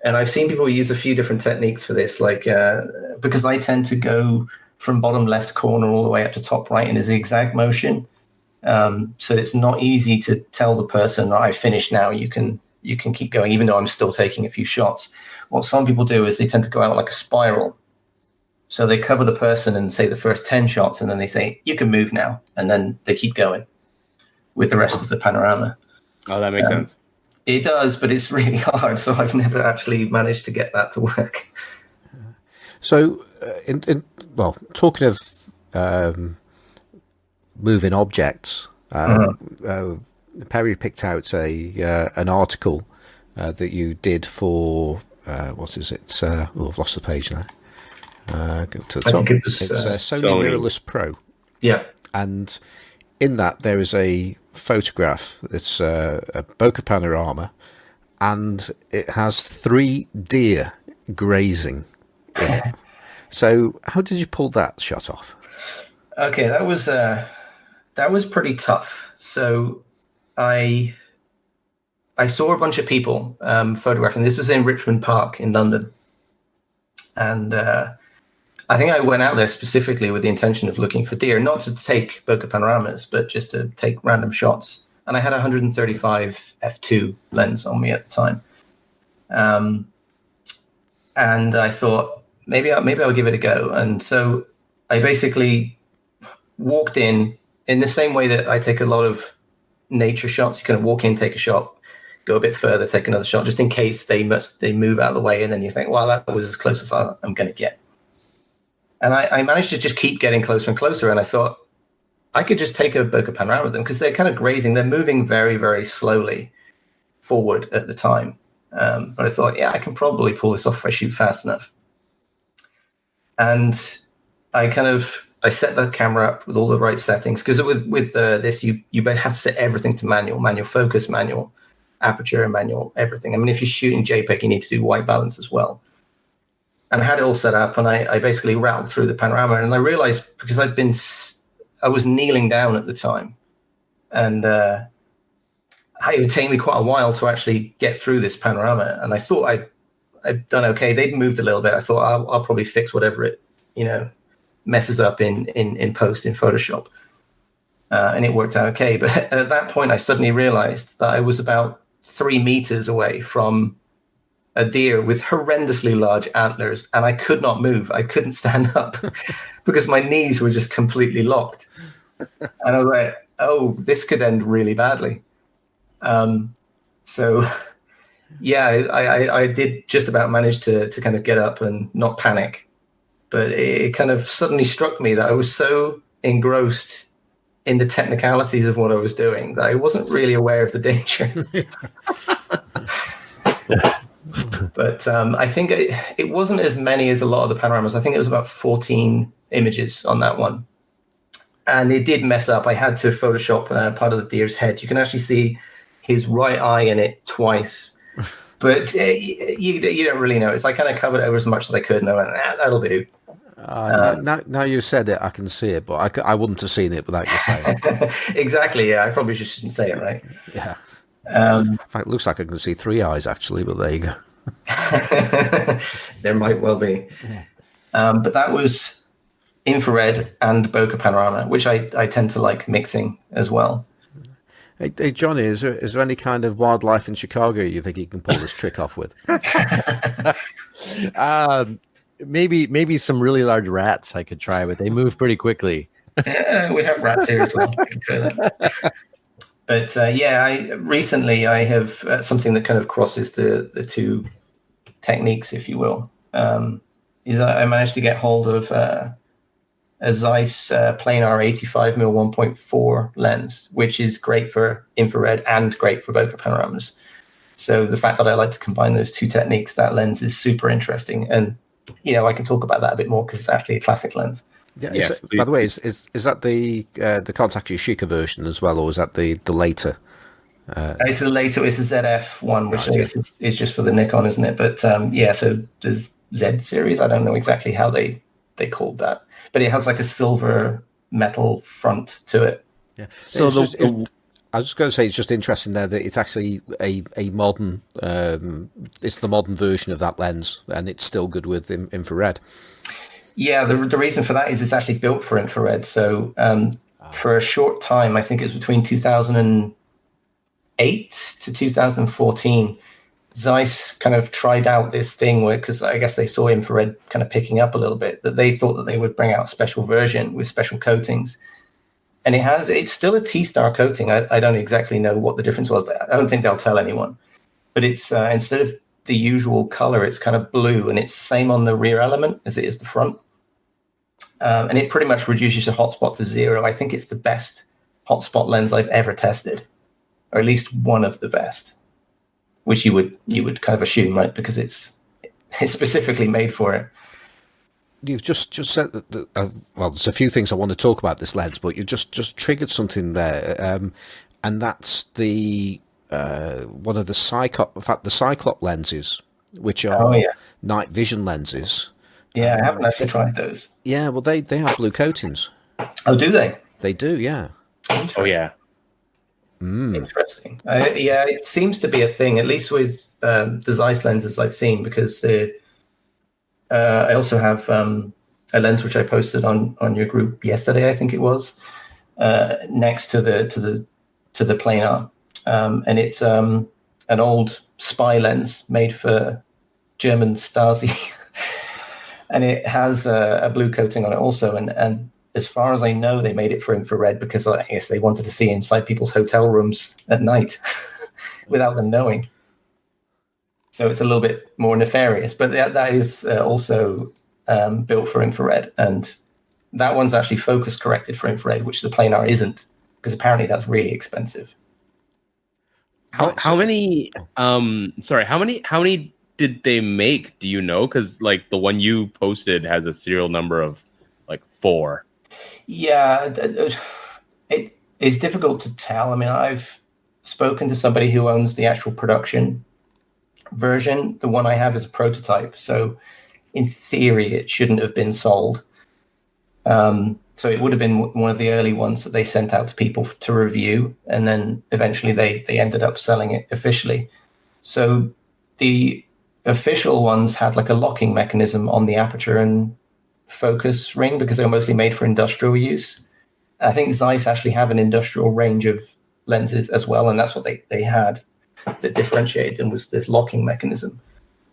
I've seen people use a few different techniques for this, like because I tend to go from bottom left corner all the way up to top right in a zigzag motion. So it's not easy to tell the person, I finished now, you can keep going, even though I'm still taking a few shots. What some people do is they tend to go out like a spiral. So they cover the person and say the first 10 shots, and then they say, you can move now. And then they keep going with the rest of the panorama. Oh, that makes sense. It does, but it's really hard. So I've never actually managed to get that to work. So, talking of moving objects, Perry picked out an article that you did for what is it? I've lost the page now. Go to the top. It's Sony Mirrorless Pro. Yeah, and in that there is a photograph. It's a Bokeh Panorama, and it has 3 deer grazing in it. So, how did you pull that shot off? Okay, that was pretty tough. So I saw a bunch of people photographing. This was in Richmond Park in London. And I think I went out there specifically with the intention of looking for deer, not to take bokeh panoramas, but just to take random shots. And I had a 135 f2 lens on me at the time. And I thought, maybe I'll give it a go. And so I basically walked in the same way that I take a lot of nature shots. You kind of walk in, take a shot, go a bit further, take another shot, just in case they move out of the way. And then you think, well, that was as close as I'm going to get. And I managed to just keep getting closer and closer. And I thought I could just take a bokeh panorama with them, because they're kind of grazing. They're moving very, very slowly forward at the time. But I thought, yeah, I can probably pull this off if I shoot fast enough. And I set the camera up with all the right settings, because with this, you have to set everything to manual focus, manual aperture, manual everything. I mean, if you're shooting JPEG, you need to do white balance as well. And I had it all set up, and I basically rattled through the panorama, and I realized, because I was kneeling down at the time, and it would take me quite a while to actually get through this panorama. And I thought I'd done okay. They'd moved a little bit. I thought I'll probably fix whatever it, messes up in post in Photoshop. And it worked out okay. But at that point, I suddenly realized that I was about 3 meters away from a deer with horrendously large antlers, and I could not move. I couldn't stand up because my knees were just completely locked. And I was like, oh, this could end really badly. So yeah, I did just about manage to kind of get up and not panic. But it kind of suddenly struck me that I was so engrossed in the technicalities of what I was doing that I wasn't really aware of the danger. But I think it wasn't as many as a lot of the panoramas. I think it was about 14 images on that one. And it did mess up. I had to Photoshop part of the deer's head. You can actually see his right eye in it twice. But you don't really know. It's I kind of covered it over as much as I could, and I went, that'll do. Now you said it, I can see it, but I wouldn't have seen it without you saying it. Exactly. Yeah, I probably just shouldn't say it, right? Yeah. In fact, it looks like I can see 3 eyes, actually, but there you go. There might well be. But that was infrared and Bokeh Panorama, which I tend to like mixing as well. Hey Johnny, is there any kind of wildlife in Chicago you think you can pull this trick off with? Maybe some really large rats I could try, but they move pretty quickly. Yeah, we have rats here as well. But recently I have something that kind of crosses the two techniques, if you will. Is I managed to get hold of a Zeiss planar 85mm 1.4 lens, which is great for infrared and great for Bokeh panoramas. So the fact that I like to combine those two techniques, that lens is super interesting. And, I can talk about that a bit more because it's actually a classic lens. Yeah. Yes, by the way, is that the Contact Yashica version as well, or is that the later? It's the later. It's the ZF one, which I guess is just for the Nikon, isn't it? But so there's Z series. I don't know exactly how they called that, but it has like a silver metal front to it. Yeah. So I was just going to say, it's just interesting there that it's actually a modern. It's the modern version of that lens, and it's still good with infrared. Yeah, the reason for that is it's actually built for infrared. So for a short time, I think it was between 2008 to 2014, Zeiss kind of tried out this thing where, because I guess they saw infrared kind of picking up a little bit, that they thought that they would bring out a special version with special coatings. And it's still a T-star coating. I don't exactly know what the difference was. I don't think they'll tell anyone. But it's instead of the usual color, it's kind of blue, and it's the same on the rear element as it is the front. And it pretty much reduces the hotspot to 0. I think it's the best hotspot lens I've ever tested, or at least one of the best, which you would kind of assume, right? Because it's specifically made for it. You've just said that. There's a few things I want to talk about this lens, but you just triggered something there, and that's the one of the Cyclop lenses, which are night vision lenses. Yeah, I haven't actually tried those. Yeah, well, they have blue coatings. Oh, do they? They do, yeah. Oh, yeah. Interesting. It seems to be a thing, at least with the Zeiss lenses I've seen, because I also have a lens which I posted on your group yesterday, I think it was, next to the planar, and it's an old spy lens made for German Stasi. And it has a blue coating on it also. And as far as I know, they made it for infrared because I guess they wanted to see inside people's hotel rooms at night without them knowing. So it's a little bit more nefarious. But that is also built for infrared. And that one's actually focus corrected for infrared, which the planar isn't, because apparently that's really expensive. How many did they make? Do you know? Because like the one you posted has a serial number of like 4. Yeah, it is difficult to tell. I mean, I've spoken to somebody who owns the actual production version. The one I have is a prototype, so in theory, it shouldn't have been sold. So it would have been one of the early ones that they sent out to people to review, and then eventually they ended up selling it officially. So the official ones had like a locking mechanism on the aperture and focus ring because they were mostly made for industrial use. I think Zeiss actually have an industrial range of lenses as well, and that's what they had that differentiated them, was this locking mechanism.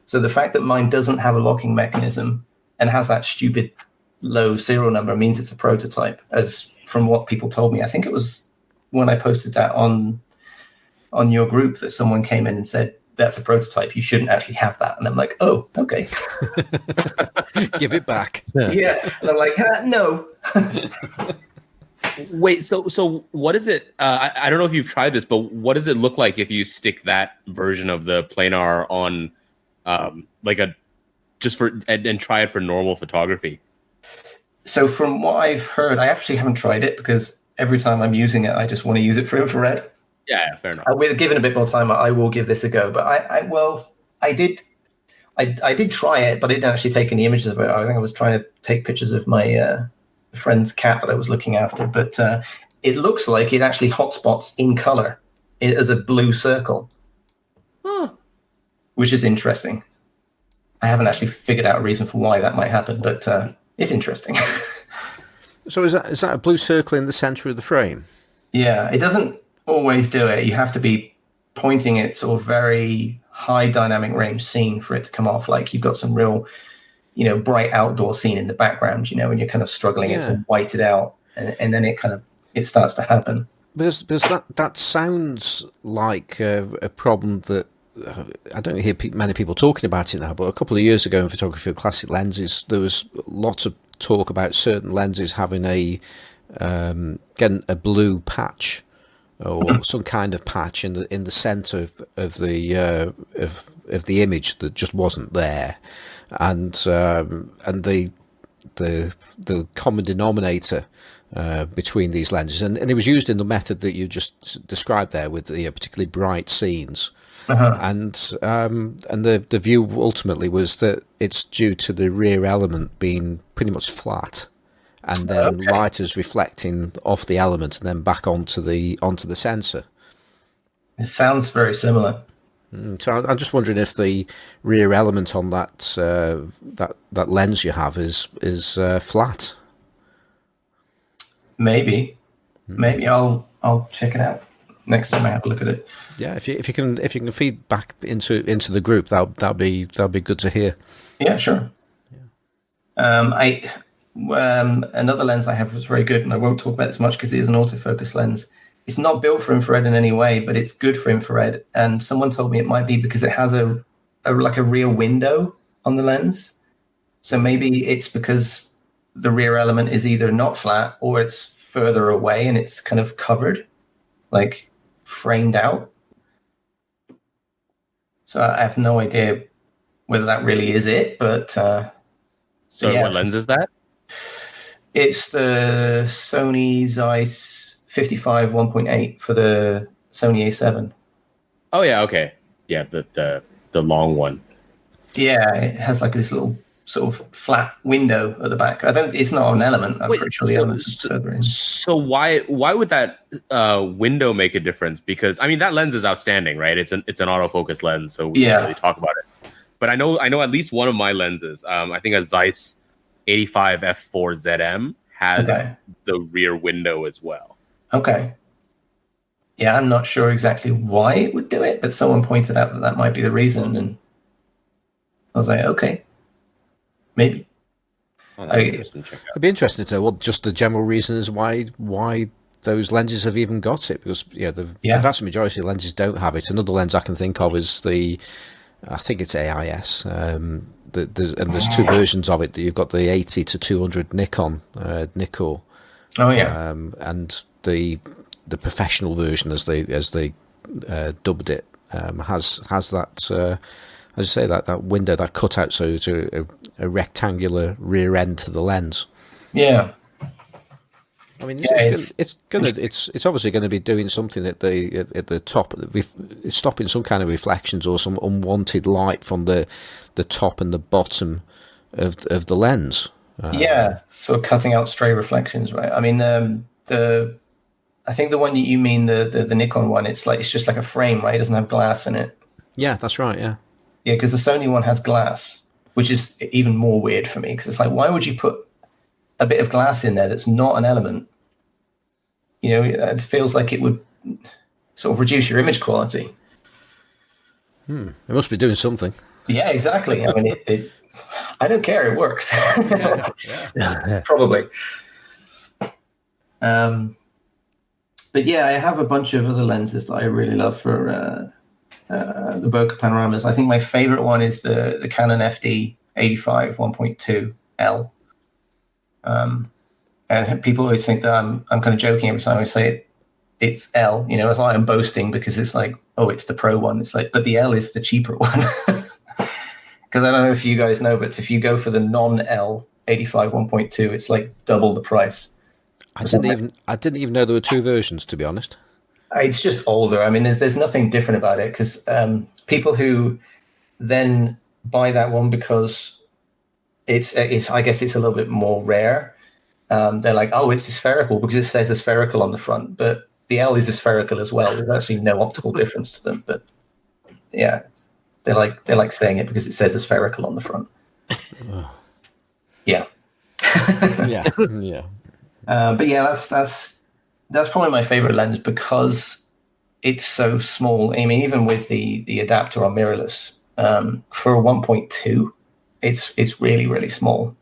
So the fact that mine doesn't have a locking mechanism and has that stupid low serial number means it's a prototype, as from what people told me. I think it was when I posted that on your group that someone came in and said, that's a prototype, you shouldn't actually have that. And I'm like, oh, okay. Give it back. Yeah. And I'm like, no. Wait, so what is it? I don't know if you've tried this, but what does it look like if you stick that version of the planar on and try it for normal photography? So from what I've heard, I actually haven't tried it because every time I'm using it, I just want to use it for infrared. Yeah, fair enough. With given a bit more time, I will give this a go. But I I did try it, but I didn't actually take any images of it. I think I was trying to take pictures of my friend's cat that I was looking after. But it looks like it actually hotspots in color as a blue circle, which is interesting. I haven't actually figured out a reason for why that might happen, but it's interesting. So is that a blue circle in the center of the frame? Yeah, it doesn't always do it. You have to be pointing it sort of very high dynamic range scene for it to come off. Like you've got some real, bright outdoor scene in the background, when you're kind of struggling, it's all whited out, and then it starts to happen. Because that sounds like a problem that I don't hear many people talking about it now, but a couple of years ago in photography of classic lenses, there was lots of talk about certain lenses having getting a blue patch or some kind of patch in the center of the image that just wasn't there, and the common denominator between these lenses, and it was used in the method that you just described there with the particularly bright scenes. And the view ultimately was that it's due to the rear element being pretty much flat, and then light is reflecting off the element and then back onto the sensor. It sounds very similar. So I'm just wondering if the rear element on that lens you have is flat. Maybe I'll check it out next time I have a look at it. Yeah, if you can feed back into the group, that'll be good to hear. Yeah, sure. Yeah. Another lens I have was very good, and I won't talk about this much because it is an autofocus lens. It's not built for infrared in any way, but it's good for infrared. And someone told me it might be because it has a rear window on the lens. So maybe it's because the rear element is either not flat or it's further away and it's kind of covered, like framed out. So I have no idea whether that really is it, but so what lens is that? It's the Sony Zeiss 55 1.8 for the Sony A7. Oh yeah, okay, yeah, the long one. Yeah, it has like this little sort of flat window at the back. It's not an element. I'm pretty sure the element's further in. So why would that window make a difference? Because I mean that lens is outstanding, right? It's an autofocus lens, so we can't really talk about it. But I know at least one of my lenses. I think a Zeiss 85 f4 ZM has the rear window as well. Okay. Yeah, I'm not sure exactly why it would do it, but someone pointed out that might be the reason, and I was like, okay, maybe. It'd be interesting to know what just the general reason is why those lenses have even got it, because the vast majority of lenses don't have it. Another lens I can think of is I think it's AIS. There's two versions of it. You've got the 80 to 200 Nikon. Oh yeah. And the professional version, as they dubbed it, has that. As I say, that window, that cutout, so it's a rectangular rear end to the lens. Yeah. I mean, it's obviously going to be doing something at the top. It's stopping some kind of reflections or some unwanted light from the top and the bottom of the lens. Sort of cutting out stray reflections, right? I mean, I think the one that you mean, the Nikon one, it's just like a frame, right? It doesn't have glass in it. Yeah, that's right. Yeah. Yeah, because the Sony one has glass, which is even more weird for me, because it's like, why would you put a bit of glass in there that's not an element? It feels like it would sort of reduce your image quality. It must be doing something. Yeah, exactly. I mean, I don't care. It works. Probably. But yeah, I have a bunch of other lenses that I really love for the Bokeh Panoramas. I think my favorite one is the Canon FD 85 1.2 L. And people always think that I'm kind of joking every time I say it's L. It's like I'm boasting because it's like, oh, it's the Pro one. It's like, but the L is the cheaper one. Because I don't know if you guys know, but if you go for the non-L 85 1.2, it's like double the price. I didn't even know there were two versions, to be honest. It's just older. I mean, there's nothing different about it, because people who then buy that one because it's I guess it's a little bit more rare. They're like, oh, it's spherical because it says spherical on the front, but the L is spherical as well. There's actually no optical difference to them, but yeah, they like saying it because it says spherical on the front. Yeah. Yeah, yeah. But yeah, that's probably my favorite lens because it's so small. I mean, even with the adapter on mirrorless, for a 1.2, it's really, really small.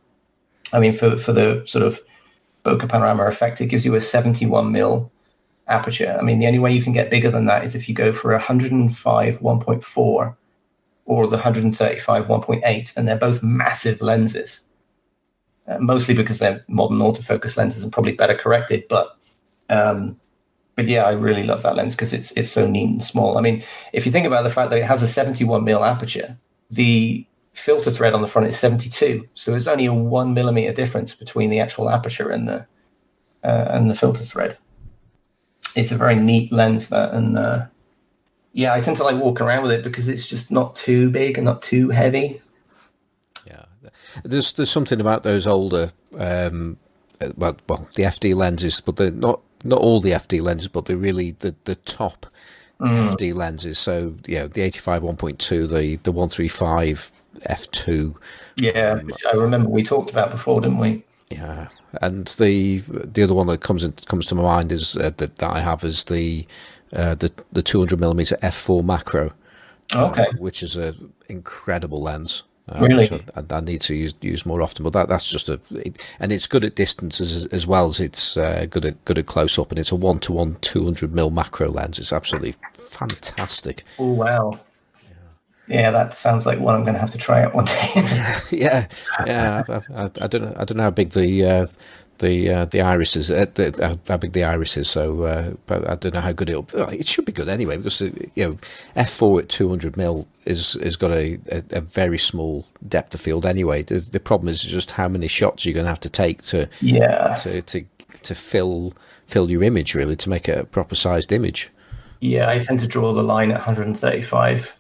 I mean, for the sort of Bokeh Panorama effect, it gives you a 71 mil aperture. I mean, the only way you can get bigger than that is if you go for 105 1.4 or the 135 1.8, and they're both massive lenses. Mostly because they're modern autofocus lenses and probably better corrected, but yeah, I really love that lens because it's so neat and small. I mean, if you think about the fact that it has a 71 mil aperture, the filter thread on the front is 72, so it's only a 1 millimeter difference between the actual aperture and the filter thread. It's a very neat lens, that, and yeah, I tend to like walk around with it because it's just not too big and not too heavy. Yeah, there's something about those older, well, the FD lenses, but they're not all the FD lenses, but they're really the top FD lenses. So yeah, the 85 1.2, the 135 f2. Yeah, which I remember we talked about before, didn't we? Yeah, and the other one that comes to my mind is that I have is the 200 millimeter f4 macro. Okay, which is a incredible lens. Really? Which I need to use more often, but that's just and it's good at distance as well as it's good at close up, and it's a 1:1 200 mil macro lens. It's absolutely fantastic. Oh wow! Yeah, that sounds like one I'm going to have to try out one day. yeah. I don't know how big the iris is. How big the iris is. So, but I don't know how good it should be good anyway, because f4 at 200 mil is got a very small depth of field anyway. The problem is just how many shots you're going to have to take to fill your image, really, to make it a proper sized image. Yeah, I tend to draw the line at 135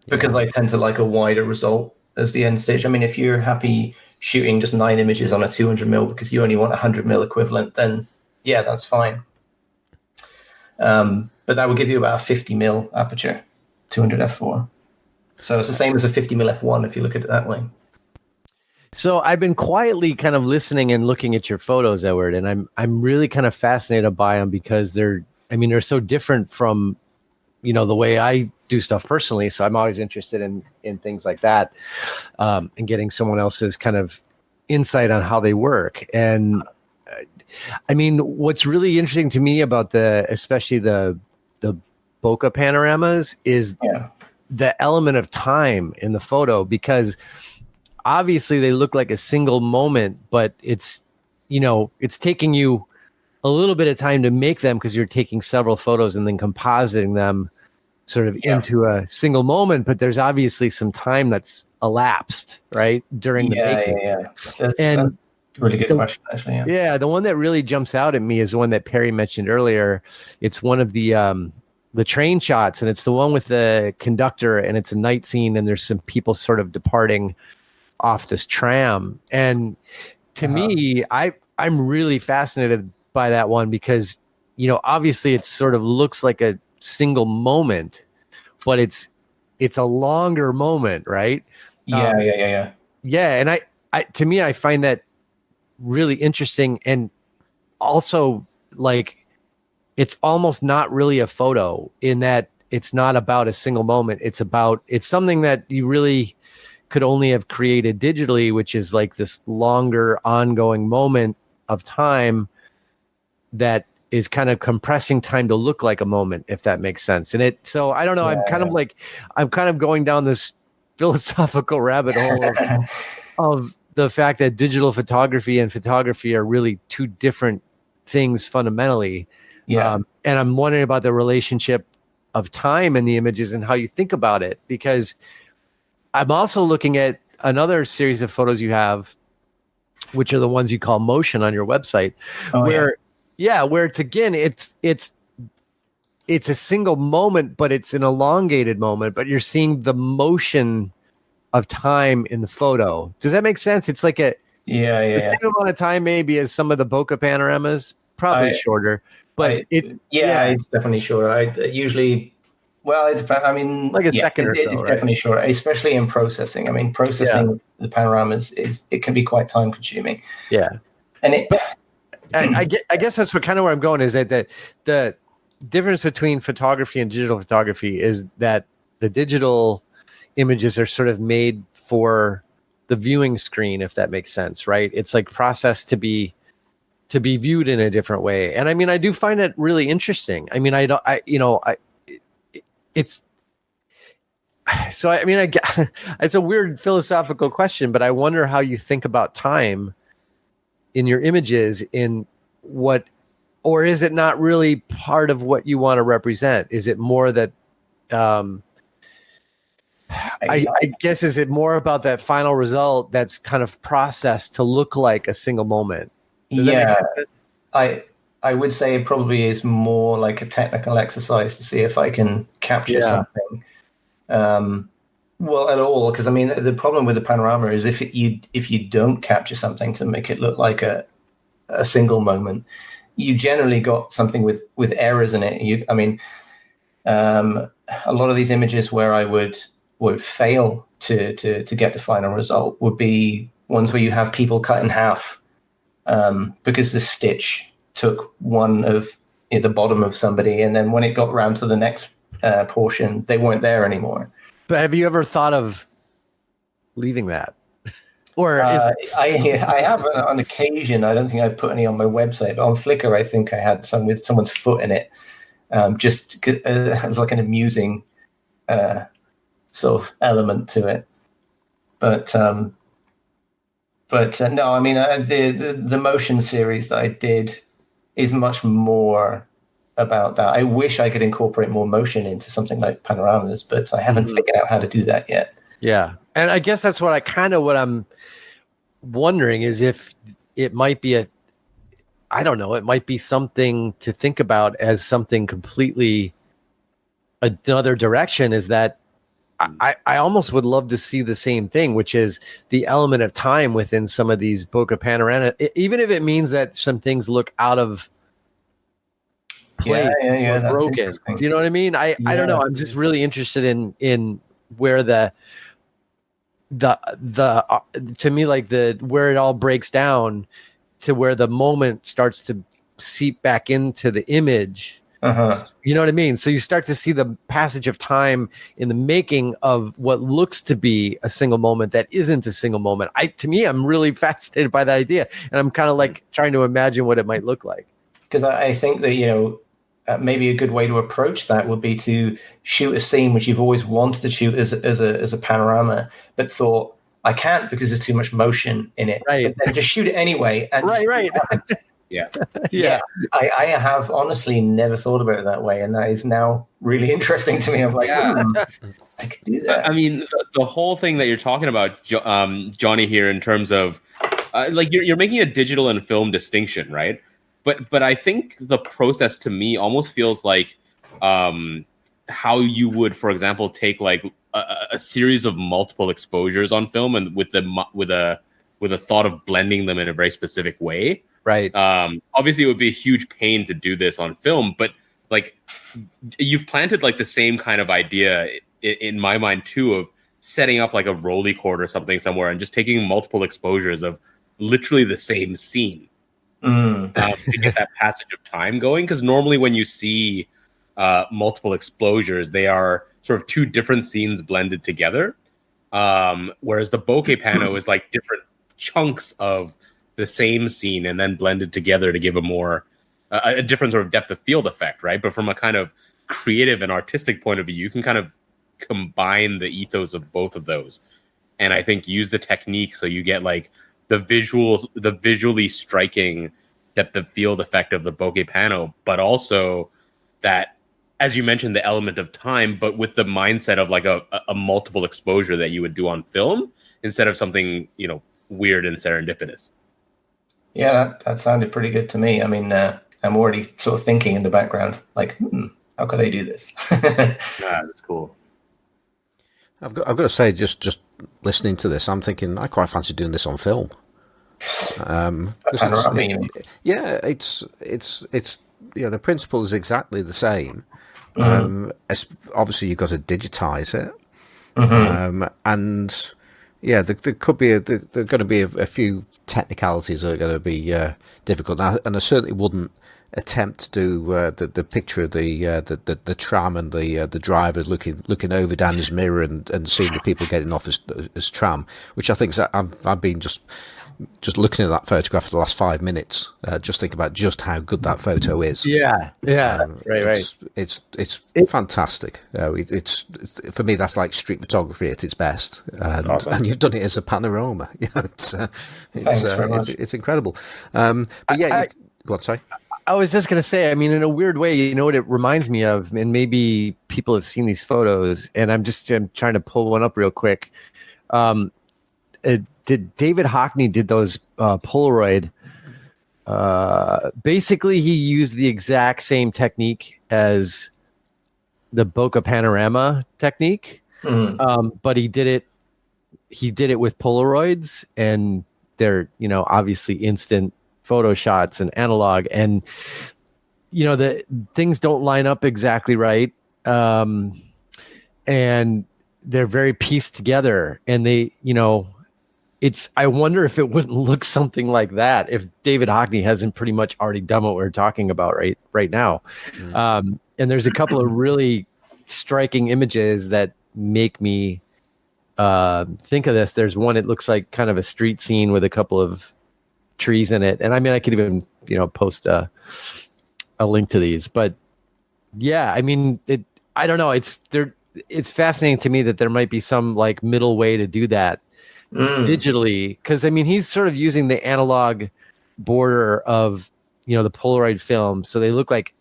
because I tend to like a wider result as the end stage. I mean, if you're happy shooting just 9 images on a 200 mil because you only want 100 mil equivalent, then yeah, that's fine. But that would give you about a 50 mil aperture, 200 f4. So it's the same as a 50 mil f1 if you look at it that way. So I've been quietly kind of listening and looking at your photos, Edward, and I'm really kind of fascinated by them because they're so different from, the way I do stuff personally. So I'm always interested in things like that, and getting someone else's kind of insight on how they work. And I mean, what's really interesting to me about especially the Bokeh panoramas is the element of time in the photo, because obviously they look like a single moment, but it's taking you a little bit of time to make them because you're taking several photos and then compositing them sort of into a single moment. But there's obviously some time that's elapsed, right, during the making. Yeah. That's a really good question, actually. Yeah, the one that really jumps out at me is the one that Perry mentioned earlier. It's one of the train shots, and it's the one with the conductor, and it's a night scene, and there's some people sort of departing off this tram. And to me, I'm really fascinated by that one because, obviously it sort of looks like a single moment, but it's a longer moment, right? Yeah. And I find that really interesting, and also like it's almost not really a photo in that it's not about a single moment. It's something that you really could only have created digitally, which is like this longer ongoing moment of time that is kind of compressing time to look like a moment, if that makes sense. So I don't know. Yeah. I'm kind of going down this philosophical rabbit hole of the fact that digital photography and photography are really two different things fundamentally. Yeah. And I'm wondering about the relationship of time in the images and how you think about it, because I'm also looking at another series of photos you have, which are the ones you call motion on your website, where it's again, it's a single moment, but it's an elongated moment, but you're seeing the motion of time in the photo. Does that make sense? It's like the same amount of time maybe as some of the bokeh panoramas, probably shorter, but it's definitely shorter. I usually, well, it depends. I mean, like a second or so, it's right? definitely shorter, especially in processing. I mean, processing the panoramas it can be quite time consuming. Yeah, and I guess that's what kind of where I'm going is that the difference between photography and digital photography is that the digital images are sort of made for the viewing screen, if that makes sense, right? It's like processed to be viewed in a different way. And I mean, I do find it really interesting. I mean, it's a weird philosophical question, but I wonder how you think about time in your images or is it not really part of what you want to represent? Is it more that, I guess, is it more about that final result that's kind of processed to look like a single moment? Does that make sense? I would say it probably is more like a technical exercise to see if I can capture something. Well, at all, because I mean, the problem with the panorama is if you don't capture something to make it look like a single moment, you generally got something with errors in it. A lot of these images where I would fail to get the final result would be ones where you have people cut in half because the stitch took one of the bottom of somebody, and then when it got around to the next portion, they weren't there anymore. But have you ever thought of leaving that? Or I have on occasion. I don't think I've put any on my website, but on Flickr, I think I had some with someone's foot in it, just as like an amusing sort of element to it. But no, I mean, the motion series that I did is much more about that. I wish I could incorporate more motion into something like panoramas, but I haven't figured out how to do that yet. Yeah. And I guess that's what I'm wondering is if it might be it might be something to think about as something completely another direction, is that I almost would love to see the same thing, which is the element of time within some of these bokeh panorama, even if it means that some things look out of place or broken. Do you know what I mean? I don't know. I'm just really interested in where the to me, like where it all breaks down to where the moment starts to seep back into the image. You know what I mean? So you start to see the passage of time in the making of what looks to be a single moment that isn't a single moment. To me, I'm really fascinated by that idea, and I'm kind of like trying to imagine what it might look like. Because I think that maybe a good way to approach that would be to shoot a scene which you've always wanted to shoot as a panorama, but thought I can't because there's too much motion in it. Right. But then just shoot it anyway. And right. Yeah. I have honestly never thought about it that way, and that is now really interesting to me. I'm like, I could do that. I mean, the whole thing that you're talking about, Johnny, here in terms of like you're making a digital and film distinction, right? But I think the process to me almost feels like how you would, for example, take like a series of multiple exposures on film, and with a thought of blending them in a very specific way. Right. Obviously, it would be a huge pain to do this on film, but like you've planted like the same kind of idea in my mind too, of setting up like a rolly cord or something somewhere and just taking multiple exposures of literally the same scene to get that passage of time going. Because normally when you see multiple exposures, they are sort of two different scenes blended together, whereas the bokeh pano is like different chunks of the same scene and then blended together to give a more a different sort of depth of field effect, right? But from a kind of creative and artistic point of view, you can kind of combine the ethos of both of those, and I think use the technique so you get like the visually striking depth of field effect of the bokeh pano, but also that, as you mentioned, the element of time, but with the mindset of like a multiple exposure that you would do on film instead of something weird and serendipitous. Yeah, that sounded pretty good to me. I mean, I'm already sort of thinking in the background, like, how could I do this? That's cool. I've got to say, just listening to this, I'm thinking I quite fancy doing this on film. 'Cause it's the principle is exactly the same. Obviously you've got to digitize it, and there could be there are going to be a few technicalities that are going to be difficult. And I certainly wouldn't attempt to do the picture of the tram and the driver looking over down his mirror and seeing the people getting off his tram, which I think I've been just looking at that photograph for the last 5 minutes, just thinking about just how good that photo is. Right. It's fantastic. It's for me, that's like street photography at its best, and you've done it as a panorama. It's incredible. But yeah, go on, sorry. I was just going to say, I mean, in a weird way, you know what it reminds me of, and maybe people have seen these photos, and I'm trying to pull one up real quick. David Hockney did those Polaroid. Basically, he used the exact same technique as the Bokeh Panorama technique, but he did it with Polaroids, and they're obviously instant photo shots and analog, and the things don't line up exactly right, and they're very pieced together, and they I wonder if it wouldn't look something like that if David Hockney hasn't pretty much already done what we're talking about right now. And there's a couple of really striking images that make me think of this. There's one, it looks like kind of a street scene with a couple of trees in it, and I mean, I could even post a link to these, but yeah, I mean, I don't know, it's fascinating to me that there might be some like middle way to do that digitally, because I mean, he's sort of using the analog border of the Polaroid film, so they look like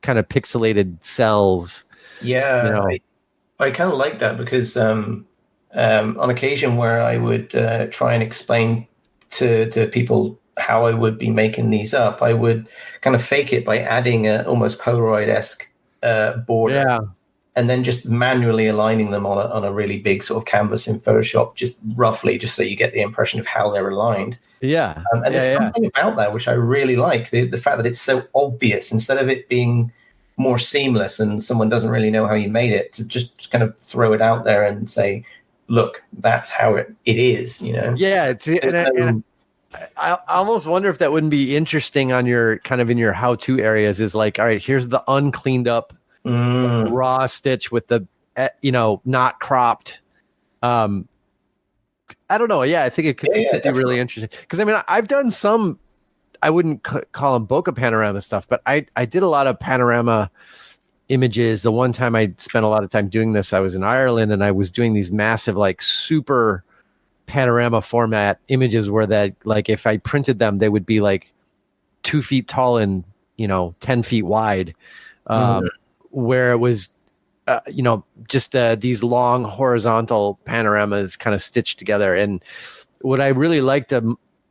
kind of pixelated cells. I kind of like that, because on occasion where I would try and explain to people how I would be making these up, I would kind of fake it by adding a almost Polaroid-esque border, and then just manually aligning them on a really big sort of canvas in Photoshop, just roughly, just so you get the impression of how they're aligned. And there's something about that which I really like, the fact that it's so obvious, instead of it being more seamless and someone doesn't really know how you made it, to just kind of throw it out there and say, look, that's how it is, I almost wonder if that wouldn't be interesting on your kind of in your how-to areas, is like, all right, here's the uncleaned up raw stitch with the not cropped. I don't know. I think it could be really interesting, because I mean, I've done some, I wouldn't call them Bokeh Panorama stuff, but I did a lot of panorama images. The one time I spent a lot of time doing this, I was in Ireland, and I was doing these massive, like, super panorama format images where that, like, if I printed them, they would be like 2 feet tall and 10 feet wide, where it was just these long horizontal panoramas kind of stitched together. And what I really liked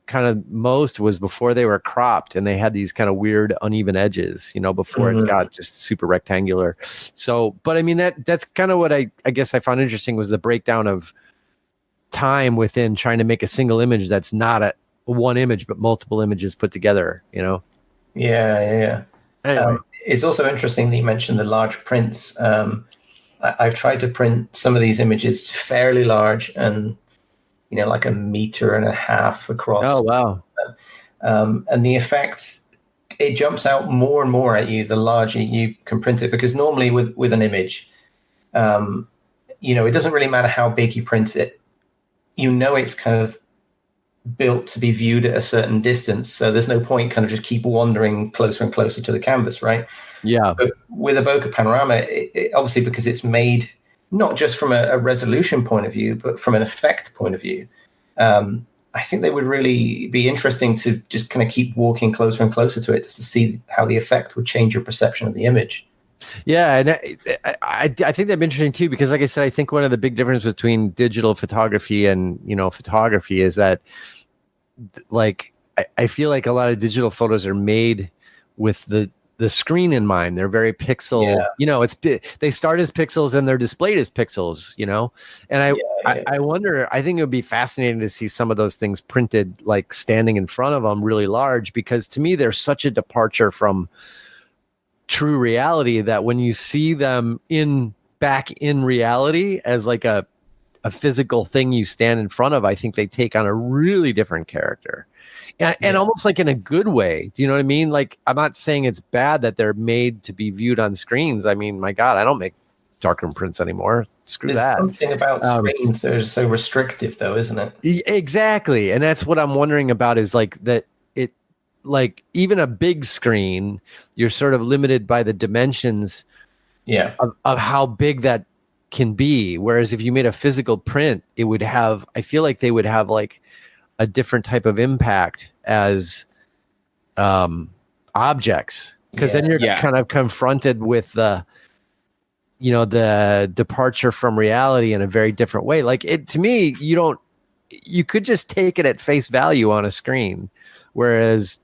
kind of most was before they were cropped, and they had these kind of weird uneven edges, before it got just super rectangular. So, but I mean, that's kind of what I guess I found interesting, was the breakdown of time within trying to make a single image that's not a one image, but multiple images put together, Anyway. It's also interesting that you mentioned the large prints. I've tried to print some of these images fairly large, and like 1.5 meters across. Oh wow! And the effect, it jumps out more and more at you the larger you can print it, because normally with an image, it doesn't really matter how big you print it. It's kind of built to be viewed at a certain distance, so there's no point kind of just keep wandering closer and closer to the canvas, right? But with a Bokeh Panorama, it obviously, because it's made not just from a resolution point of view, but from an effect point of view, I think they would really be interesting to just kind of keep walking closer and closer to it, just to see how the effect would change your perception of the image. Yeah, and I think that'd be interesting too, because like I said, I think one of the big differences between digital photography and photography is that, like, I feel like a lot of digital photos are made with the the screen in mind. They're very pixel, they start as pixels and they're displayed as pixels, and I wonder, I think it would be fascinating to see some of those things printed, like standing in front of them really large, because to me, they're such a departure from true reality that when you see them back in reality as like a physical thing you stand in front of, I think they take on a really different character. And almost like in a good way. Do you know what I mean? Like, I'm not saying it's bad that they're made to be viewed on screens. I mean, my God, I don't make darkroom prints anymore. Screw that. There's something about screens that are so restrictive, though, isn't it? Exactly. And that's what I'm wondering about, is like that it, like even a big screen, you're sort of limited by the dimensions of how big that can be. Whereas if you made a physical print, it would have, I feel like they would have like a different type of impact as objects, because then you're kind of confronted with the departure from reality in a very different way. Like, it, to me, you could just take it at face value on a screen, whereas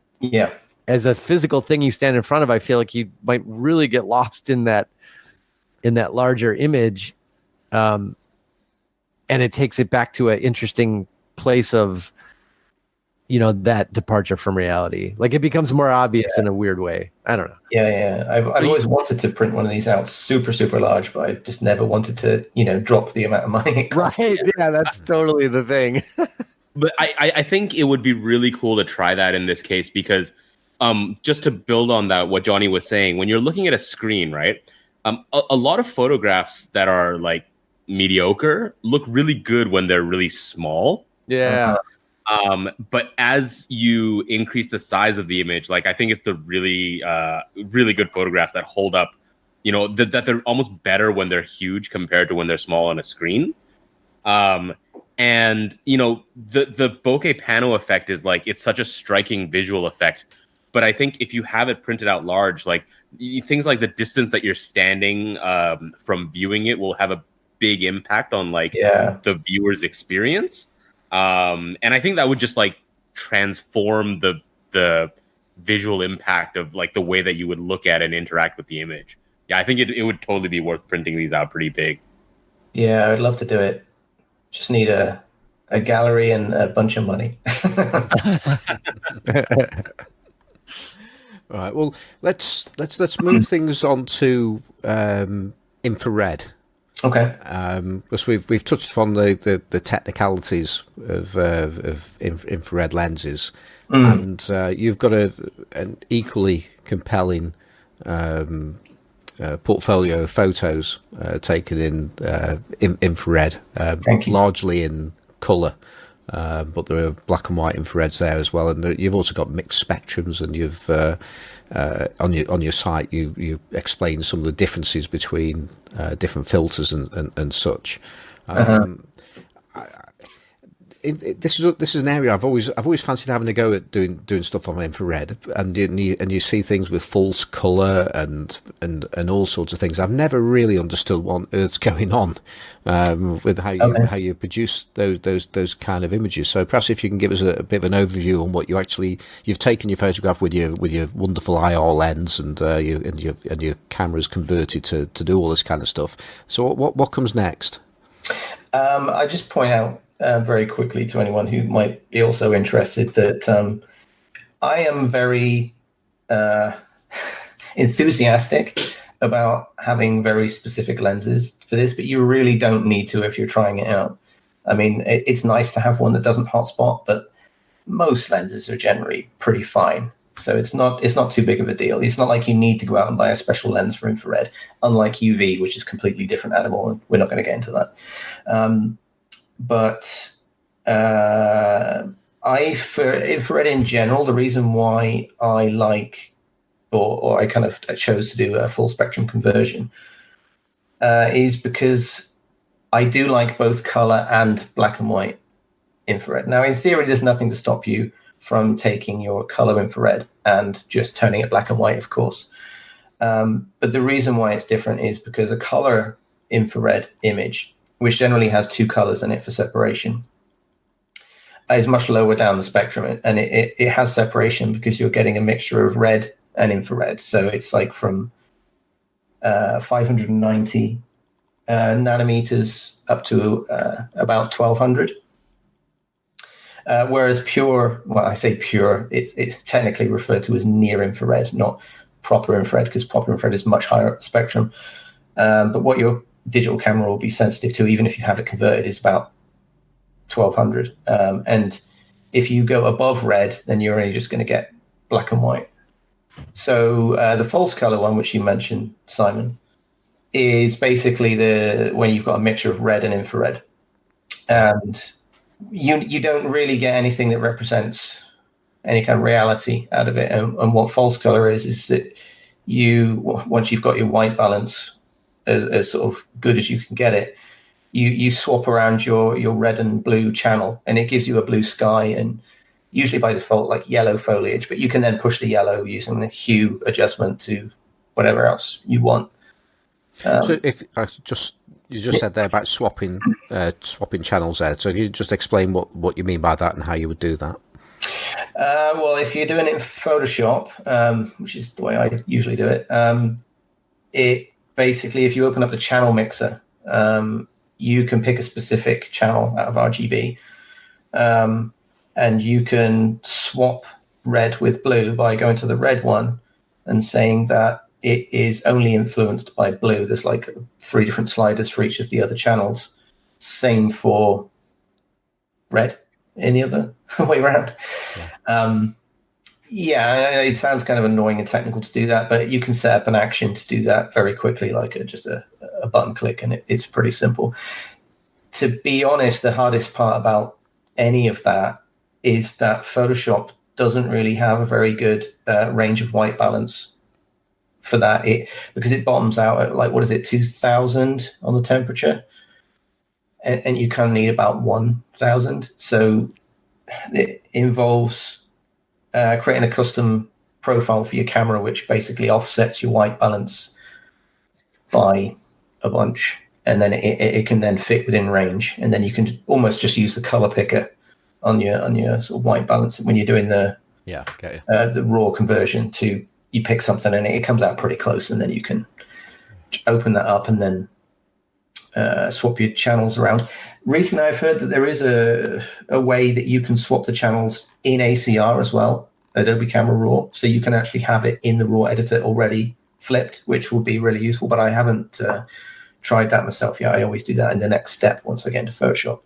as a physical thing you stand in front of, I feel like you might really get lost in that larger image, and it takes it back to an interesting place of that departure from reality. Like, it becomes more obvious in a weird way. I don't know. I've always wanted to print one of these out super, super large, but I just never wanted to, drop the amount of money it costs. Right. Yeah, that's totally the thing. But I think it would be really cool to try that in this case, because just to build on that, what Johnny was saying, when you're looking at a screen, right? A lot of photographs that are like mediocre look really good when they're really small. Yeah. But as you increase the size of the image, like, I think it's the really, really good photographs that hold up, that they're almost better when they're huge compared to when they're small on a screen. And, the bokeh pano effect is like, it's such a striking visual effect. But I think if you have it printed out large, like, things like the distance that you're standing from viewing it will have a big impact on like the viewer's experience. And I think that would just like transform the visual impact of like the way that you would look at and interact with the image. Yeah, I think it would totally be worth printing these out pretty big. Yeah, I'd love to do it. Just need a gallery and a bunch of money. All right. Well, let's move things on to infrared. Okay. Because we've touched upon the technicalities of infrared lenses, and you've got an equally compelling portfolio of photos taken in infrared, largely in colour. But there are black and white infrareds there as well, and you've also got mixed spectrums. And you've on your site you explain some of the differences between different filters and such. This is an area I've always fancied having a go at doing stuff on infrared, and you see things with false color and all sorts of things. I've never really understood what earth's going on with how you produce those kind of images. So perhaps if you can give us a bit of an overview on what you've taken your photograph with your wonderful IR lens and your camera's converted to do all this kind of stuff. So what comes next? I just point out very quickly to anyone who might be also interested that I am very enthusiastic about having very specific lenses for this, but you really don't need to if you're trying it out. I mean, it's nice to have one that doesn't hotspot, but most lenses are generally pretty fine. So it's not too big of a deal. It's not like you need to go out and buy a special lens for infrared, unlike UV, which is a completely different animal, and we're not going to get into that. But for infrared in general, the reason why I like, or I kind of chose to do a full spectrum conversion is because I do like both color and black and white infrared. Now, in theory, there's nothing to stop you from taking your color infrared and just turning it black and white, of course. But the reason why it's different is because a color infrared image, which generally has two colors in it for separation, is much lower down the spectrum. And it has separation because you're getting a mixture of red and infrared. So it's like from 590 nanometers up to about 1200. Whereas pure, well, I say pure, it's technically referred to as near infrared, not proper infrared, because proper infrared is much higher up the spectrum. But what your digital camera will be sensitive to, even if you have it converted, is about 1200. And if you go above red, then you're only just going to get black and white. So the false color one, which you mentioned, Simon, is basically when you've got a mixture of red and infrared. And you don't really get anything that represents any kind of reality out of it. And what false color is that once you've got your white balance as sort of good as you can get it, you swap around your red and blue channel, and it gives you a blue sky and usually by default like yellow foliage, but you can then push the yellow using the hue adjustment to whatever else you want. So if you just said there about swapping channels there, so you just explain what you mean by that and how you would do that. Well, if you're doing it in Photoshop, which is the way I usually do it, it basically, if you open up the channel mixer, you can pick a specific channel out of RGB, and you can swap red with blue by going to the red one and saying that it is only influenced by blue. There's like 3 different sliders for each of the other channels. Same for red in the other way around. Yeah. It sounds kind of annoying and technical to do that, but you can set up an action to do that very quickly, like just a button click, and it's pretty simple. To be honest, the hardest part about any of that is that Photoshop doesn't really have a very good range of white balance for that, because it bottoms out at like, what is it, 2000 on the temperature, and you kind of need about 1000. So it involves creating a custom profile for your camera, which basically offsets your white balance by a bunch, and then it can then fit within range, and then you can almost just use the color picker on your sort of white balance when you're doing the raw conversion to. You pick something and it comes out pretty close, and then you can open that up and then swap your channels around. Recently, I've heard that there is a way that you can swap the channels in ACR as well, Adobe Camera Raw, so you can actually have it in the RAW editor already flipped, which will be really useful, but I haven't tried that myself yet. I always do that in the next step once I get into Photoshop.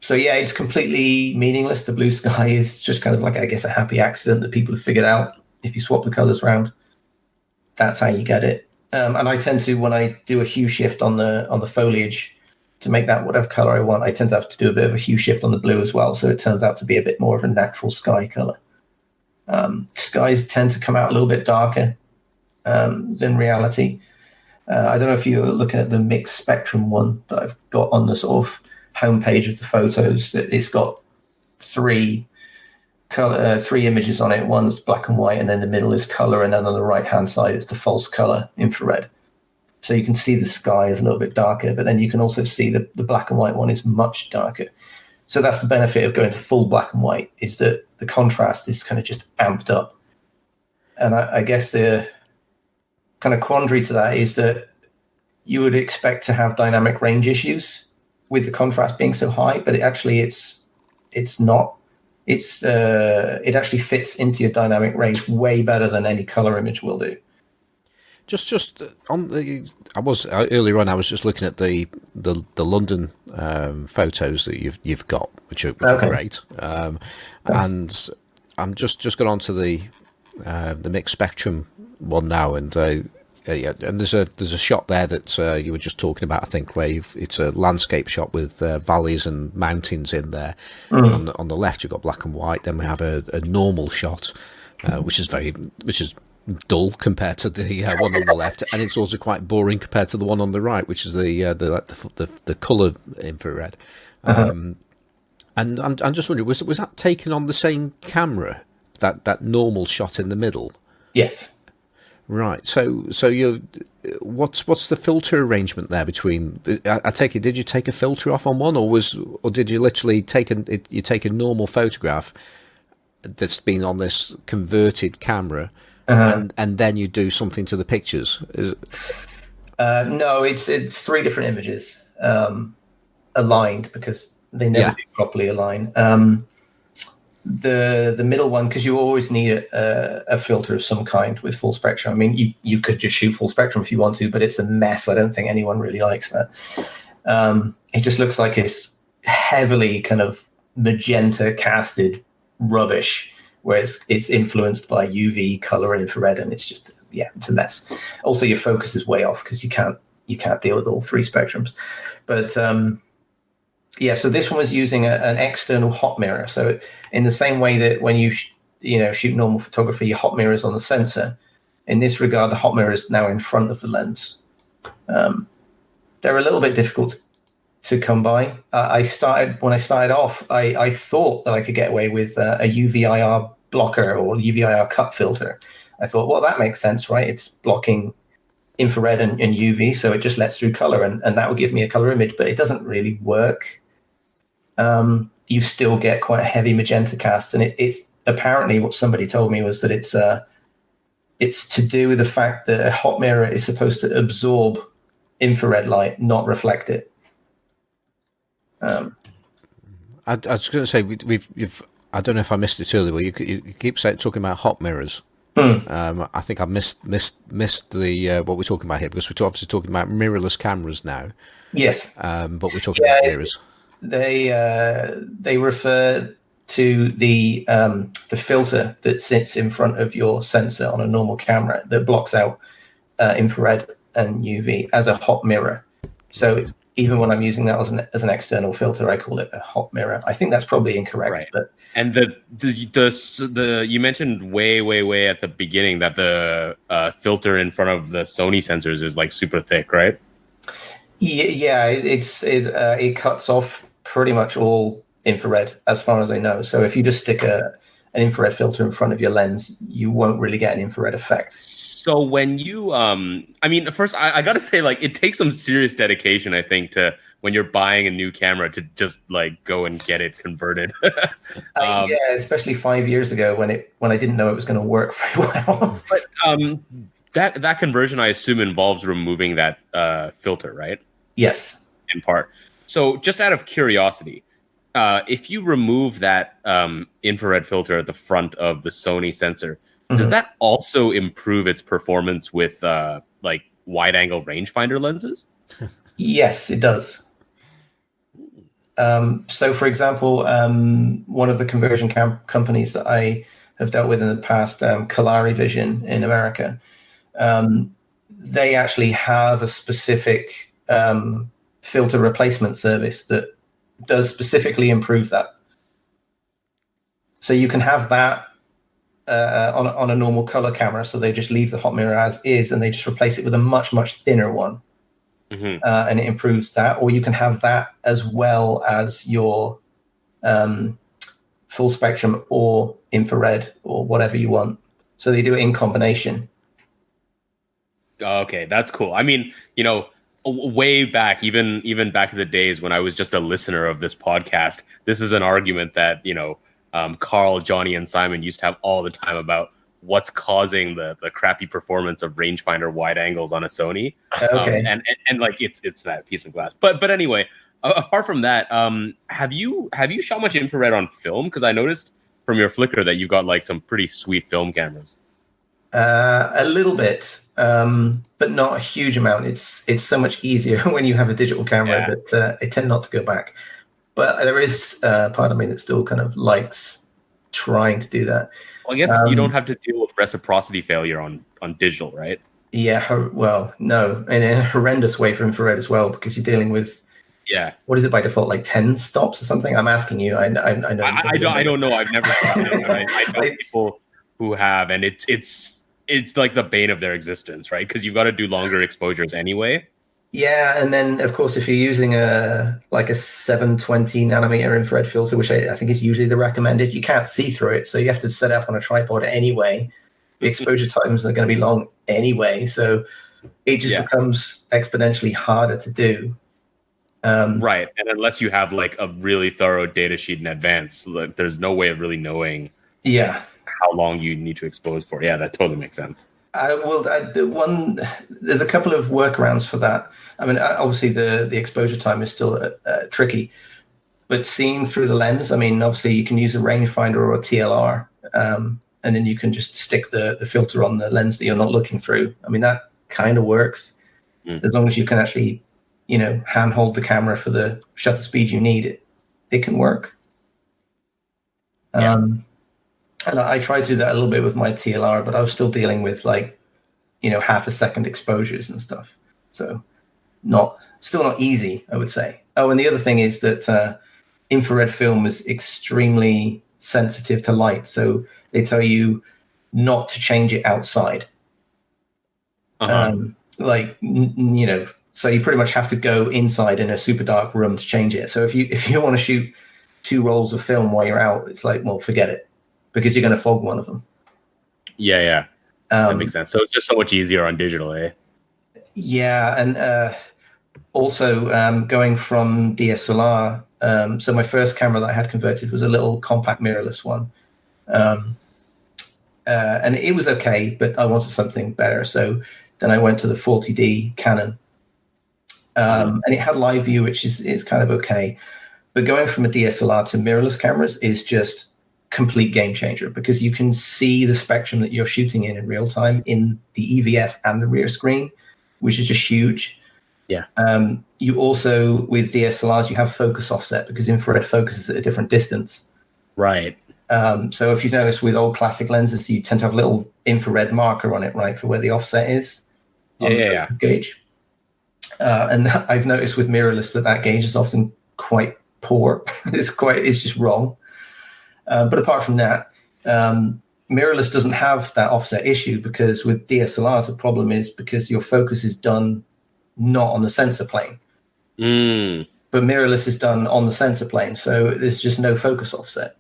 So yeah, it's completely meaningless. The blue sky is just kind of like, I guess, a happy accident that people have figured out. If you swap the colors around, that's how you get it. And I tend to, when I do a hue shift on the foliage to make that whatever color I want, I tend to have to do a bit of a hue shift on the blue as well. So it turns out to be a bit more of a natural sky color. Skies tend to come out a little bit darker than reality. I don't know if you're looking at the mixed spectrum one that I've got on the sort of homepage of the photos. It's got 3 images on it. One's black and white, and then the middle is color, and then on the right hand side it's the false color infrared. So you can see the sky is a little bit darker, but then you can also see the black and white one is much darker. So that's the benefit of going to full black and white, is that the contrast is kind of just amped up. And I guess the kind of quandary to that is that you would expect to have dynamic range issues with the contrast being so high, but it's not. It actually fits into your dynamic range way better than any color image will do. Just on the, earlier on. I was just looking at the London photos that you've got, which are great. And I'm just got onto the mixed spectrum one now, and there's a shot there that you were just talking about. I think where it's a landscape shot with valleys and mountains in there. On the left, you've got black and white. Then we have a normal shot, which is dull compared to the one on the left, and it's also quite boring compared to the one on the right, which is the color infrared. And I'm just wondering, was that taken on the same camera, that normal shot in the middle? Yes. Right. So what's the filter arrangement there between? I take it, did you take a filter off on one, or did you literally take a normal photograph that's been on this converted camera, and then you do something to the pictures. No, it's 3 different images aligned, because they never do properly align. The middle one, because you always need a filter of some kind with full spectrum. I mean, you could just shoot full spectrum if you want to, but it's a mess. I don't think anyone really likes that. It just looks like it's heavily kind of magenta casted rubbish, whereas it's influenced by UV, color, and infrared, and it's just it's a mess. Also, your focus is way off because you can't deal with all 3 spectrums. But so this one was using an external hot mirror. So in the same way that when you shoot normal photography, your hot mirror is on the sensor. In this regard, the hot mirror is now in front of the lens. They're a little bit difficult to come by. When I started off, I thought that I could get away with a UV-IR blocker or UV-IR cut filter. I thought, well, that makes sense, right? It's blocking infrared and UV, so it just lets through color, and that will give me a color image, but it doesn't really work. You still get quite a heavy magenta cast, and it's apparently what somebody told me was that it's to do with the fact that a hot mirror is supposed to absorb infrared light, not reflect it. I was going to say we've I don't know if I missed it earlier, but you keep talking about hot mirrors. I think I missed the what we're talking about here, because we're obviously talking about mirrorless cameras now. Yes, but we're talking about mirrors. They refer to the filter that sits in front of your sensor on a normal camera that blocks out infrared and UV as a hot mirror. So even when I'm using that as an external filter, I call it a hot mirror. I think that's probably incorrect. Right. But and the you mentioned way at the beginning that the filter in front of the Sony sensors is like super thick, right? Yeah, it cuts off pretty much all infrared as far as I know. So if you just stick an infrared filter in front of your lens, you won't really get an infrared effect. So when you, first I got to say, like, it takes some serious dedication, I think, to when you're buying a new camera to just like go and get it converted. Especially 5 years ago when I didn't know it was going to work very well. But that conversion, I assume, involves removing that filter, right? Yes, in part. So just out of curiosity, if you remove that infrared filter at the front of the Sony sensor, does that also improve its performance with like wide-angle rangefinder lenses? Yes, it does. So, for example, one of the conversion companies that I have dealt with in the past, Kolarivision in America, they actually have a specific filter replacement service that does specifically improve that. So you can have that on a normal color camera. So they just leave the hot mirror as is, and they just replace it with a much, much thinner one. Mm-hmm. And it improves that. Or you can have that as well as your full spectrum or infrared or whatever you want. So they do it in combination. Okay, that's cool. I mean, you know, way back, even back in the days when I was just a listener of this podcast, this is an argument that, you know, KARL, Johnny, and Simon used to have all the time about what's causing the crappy performance of rangefinder wide angles on a Sony. Okay. And like it's that piece of glass. But anyway, apart from that, have you shot much infrared on film? Because I noticed from your Flickr that you've got like some pretty sweet film cameras. A little bit, but not a huge amount. It's so much easier when you have a digital camera that I tend not to go back. But there is part of me that still kind of likes trying to do that. Well, I guess you don't have to deal with reciprocity failure on digital, right? Yeah, well, no, and in a horrendous way for infrared as well, because you're dealing with what is it by default, like 10 stops or something? I'm asking you. I know. I don't know. I've never seen it, but I know people who have, and it's like the bane of their existence, right? Because you've got to do longer exposures anyway. Yeah, and then of course, if you're using a 720 nanometer infrared filter, which I think is usually the recommended, you can't see through it, so you have to set up on a tripod anyway. The exposure times are going to be long anyway, so it just becomes exponentially harder to do. Right, and unless you have like a really thorough data sheet in advance, like, there's no way of really knowing Yeah. how long you need to expose for. Yeah, that totally makes sense. There's a couple of workarounds for that. I mean, obviously the exposure time is still tricky, but seeing through the lens, I mean, obviously you can use a rangefinder or a TLR, and then you can just stick the filter on the lens that you're not looking through. I mean, that kind of works as long as you can actually, handhold the camera for the shutter speed you need. It can work. Yeah. And I tried to do that a little bit with my TLR, but I was still dealing with half a second exposures and stuff. So still not easy, I would say. Oh, and the other thing is that infrared film is extremely sensitive to light. So they tell you not to change it outside. So you pretty much have to go inside in a super dark room to change it. So if you want to shoot 2 rolls of film while you're out, it's like, well, forget it, because you're going to fog one of them. Yeah. That makes sense. So it's just so much easier on digital, eh? Yeah, and also going from DSLR. So my first camera that I had converted was a little compact mirrorless one. And it was okay, but I wanted something better. So then I went to the 40D Canon. And it had live view, which is kind of okay. But going from a DSLR to mirrorless cameras is just complete game changer, because you can see the spectrum that you're shooting in real time in the EVF and the rear screen, which is just huge. Yeah. You also, with DSLRs, you have focus offset, because infrared focuses at a different distance. Right. So if you've noticed with old classic lenses, you tend to have a little infrared marker on it, right, for where the offset is. Yeah. Gauge. And I've noticed with mirrorless that gauge is often quite poor. It's just wrong. But apart from that, mirrorless doesn't have that offset issue, because with DSLRs, the problem is because your focus is done not on the sensor plane. But mirrorless is done on the sensor plane, so there's just no focus offset.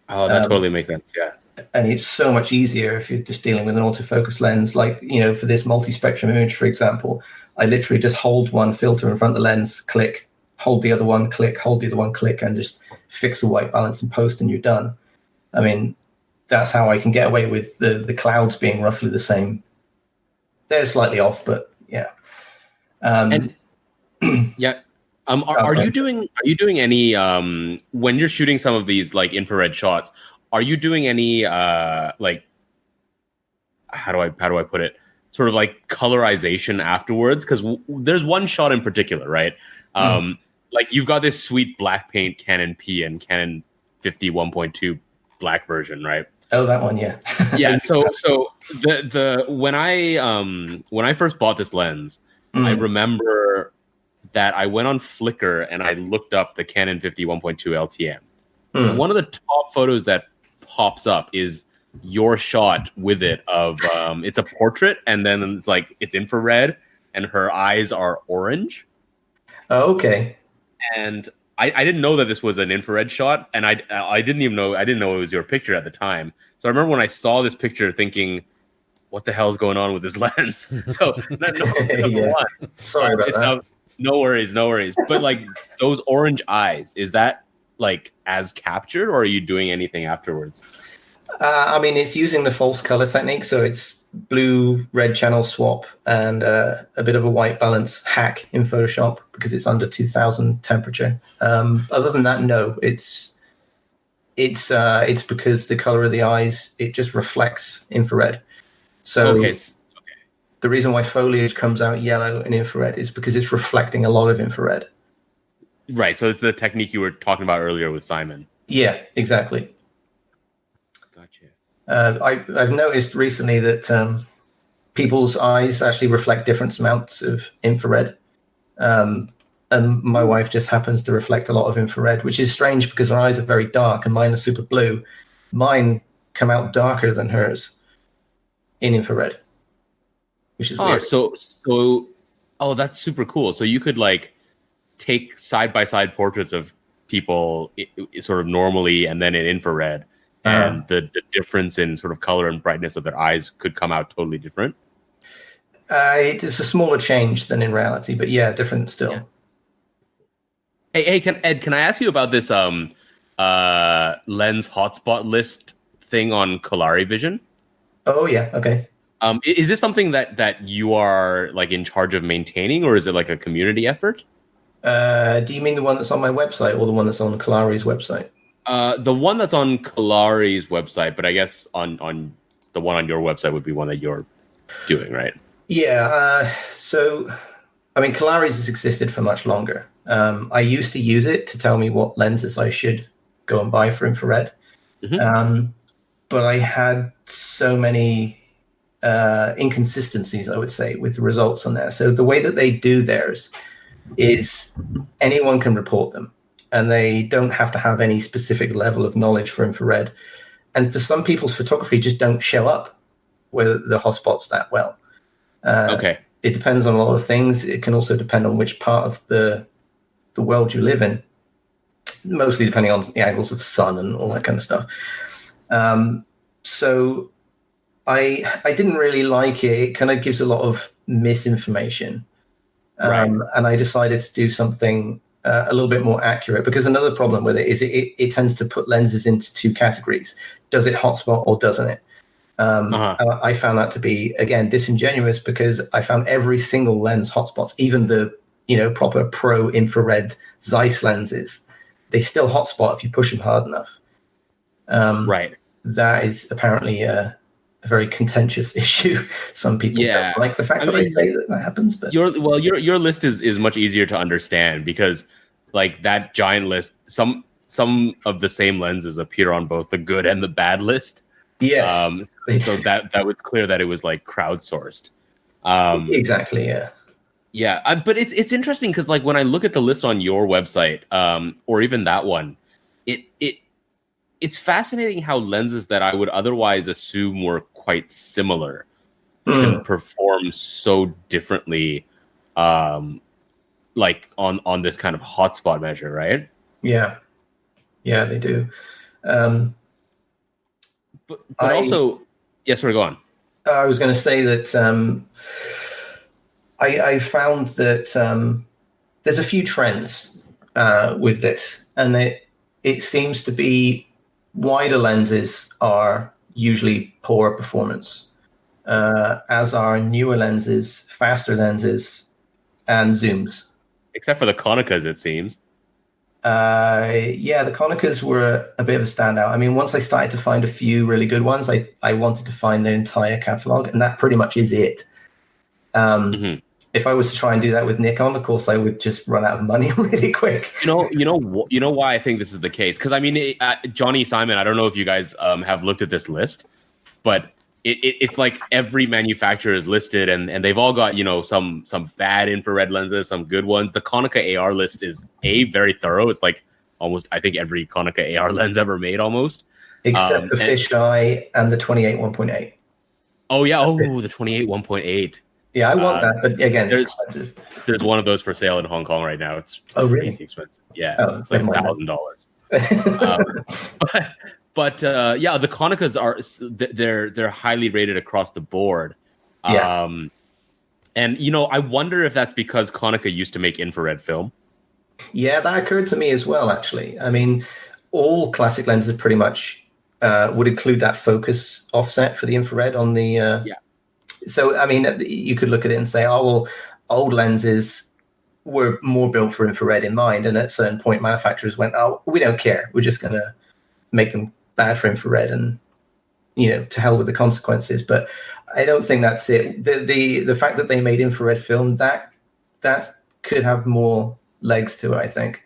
Oh, that totally makes sense, yeah. And it's so much easier if you're just dealing with an autofocus lens. Like, for this multi-spectrum image, for example, I literally just hold one filter in front of the lens, click, hold the other one, click, hold the other one, click, and just fix the white balance and post, and you're done. I mean, that's how I can get away with the clouds being roughly the same. They're slightly off, but yeah. Are you doing any when you're shooting some of these like infrared shots? Are you doing any like how do I put it? Sort of like colorization afterwards? Because there's one shot in particular, right? Like you've got this sweet black paint Canon P and Canon 50 1.2 black version, right? Oh, that one, yeah. Yeah. So the when I first bought this lens, I remember that I went on Flickr and I looked up the Canon 50 1.2 LTM. And one of the top photos that pops up is your shot with it of it's a portrait, and then it's infrared and her eyes are orange. Oh, okay. And I didn't know that this was an infrared shot, and I didn't know it was your picture at the time. So I remember when I saw this picture thinking, what the hell is going on with this lens? So yeah. Sorry about that. No worries. But like those orange eyes, is that like as captured, or are you doing anything afterwards? I mean, it's using the false color technique, so it's blue-red channel swap and a bit of a white balance hack in Photoshop because it's under 2000 temperature. Other than that, no, it's because the color of the eyes, it just reflects infrared. So the reason why foliage comes out yellow in infrared is because it's reflecting a lot of infrared. Right. So it's the technique you were talking about earlier with Simon. Yeah, exactly. Gotcha. I've noticed recently that people's eyes actually reflect different amounts of infrared. And my wife just happens to reflect a lot of infrared, which is strange because her eyes are very dark and mine are super blue. Mine come out darker than hers in infrared, which is weird. So that's super cool. So you could like take side-by-side portraits of people sort of normally and then in infrared, and the difference in sort of color and brightness of their eyes could come out totally different. It's a smaller change than in reality, but yeah, different still. Yeah. Hey, can I ask you about this lens hotspot list thing on Kolarivision. Oh yeah, okay. Is this something that you are like in charge of maintaining, or is it like a community effort? Do you mean the one that's on my website or the one that's on Kolari's website? The one that's on Kolari's website, but I guess on the one on your website would be one that you're doing, right? Yeah. So, I mean, Kolari's has existed for much longer. I used to use it to tell me what lenses I should go and buy for infrared. But I had so many inconsistencies, I would say, with the results on there. So the way that they do theirs is anyone can report them, and they don't have to have any specific level of knowledge for infrared. And for some people's photography just don't show up with the hotspots that well. Okay. It depends on a lot of things. It can also depend on which part of the world you live in, mostly depending on the angles of the sun and all that kind of stuff. So I didn't really like it. It kind of gives a lot of misinformation. Right. And I decided to do something a little bit more accurate, because another problem with it is it tends to put lenses into two categories. Does it hotspot or doesn't it? And I found that to be, again, disingenuous, because I found every single lens hotspots, even the proper pro infrared Zeiss lenses, they still hotspot if you push them hard enough. Right. That is apparently a very contentious issue. Some people don't like the fact that I say that happens. But your list is much easier to understand, because like that giant list, some of the same lenses appear on both the good and the bad list. Yes. So that was clear that it was like crowdsourced. Exactly. Yeah. Yeah. But it's interesting, because like when I look at the list on your website, or even that one, it's fascinating how lenses that I would otherwise assume were quite similar can perform so differently, like on this kind of hotspot measure, right? Yeah, they do. But also, yes, sorry, go on. I was going to say that I found that there's a few trends with this, and it seems to be wider lenses are usually poorer performance, as are newer lenses, faster lenses, and zooms. Except for the Konicas, it seems. The Konicas were a bit of a standout. I mean, once I started to find a few really good ones, I wanted to find their entire catalog, and that pretty much is it. If I was to try and do that with Nikon, of course, I would just run out of money really quick. You know why I think this is the case? Because I mean, Johnny Simon, I don't know if you guys have looked at this list, but it's like every manufacturer is listed, and they've all got some bad infrared lenses, some good ones. The Konica AR list is very thorough. It's like almost, I think, every Konica AR lens ever made, almost, except the fisheye and the 28 1.8. Oh yeah, the 28 1.8. Yeah, I want that, but again, it's expensive. There's one of those for sale in Hong Kong right now. It's crazy expensive. Yeah, it's like $1,000. But the Konicas they're highly rated across the board. And I wonder if that's because Konica used to make infrared film. Yeah, that occurred to me as well, actually. I mean, all classic lenses pretty much would include that focus offset for the infrared on the So, I mean, you could look at it and say, oh, well, old lenses were more built for infrared in mind. And at a certain point, manufacturers went, oh, we don't care. We're just going to make them bad for infrared, and, to hell with the consequences. But I don't think that's it. The fact that they made infrared film, that could have more legs to it, I think.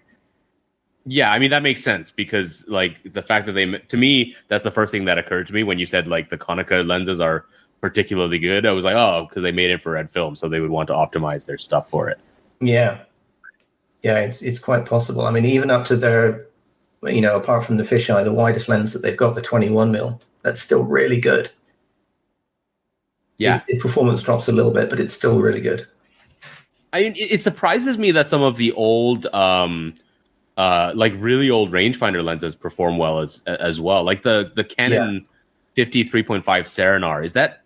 Yeah, I mean, that makes sense, because like the fact that to me, that's the first thing that occurred to me when you said like the Konica lenses are particularly good. I was like, oh, because they made infrared film, so they would want to optimize their stuff for it. Yeah, it's quite possible. I mean, even up to their, apart from the fisheye, the widest lens that they've got, the 21mm, that's still really good. Yeah, the performance drops a little bit, but it's still really good. I mean, it surprises me that some of the old, like really old rangefinder lenses perform well as well. Like the Canon 53.5 Serenar, is that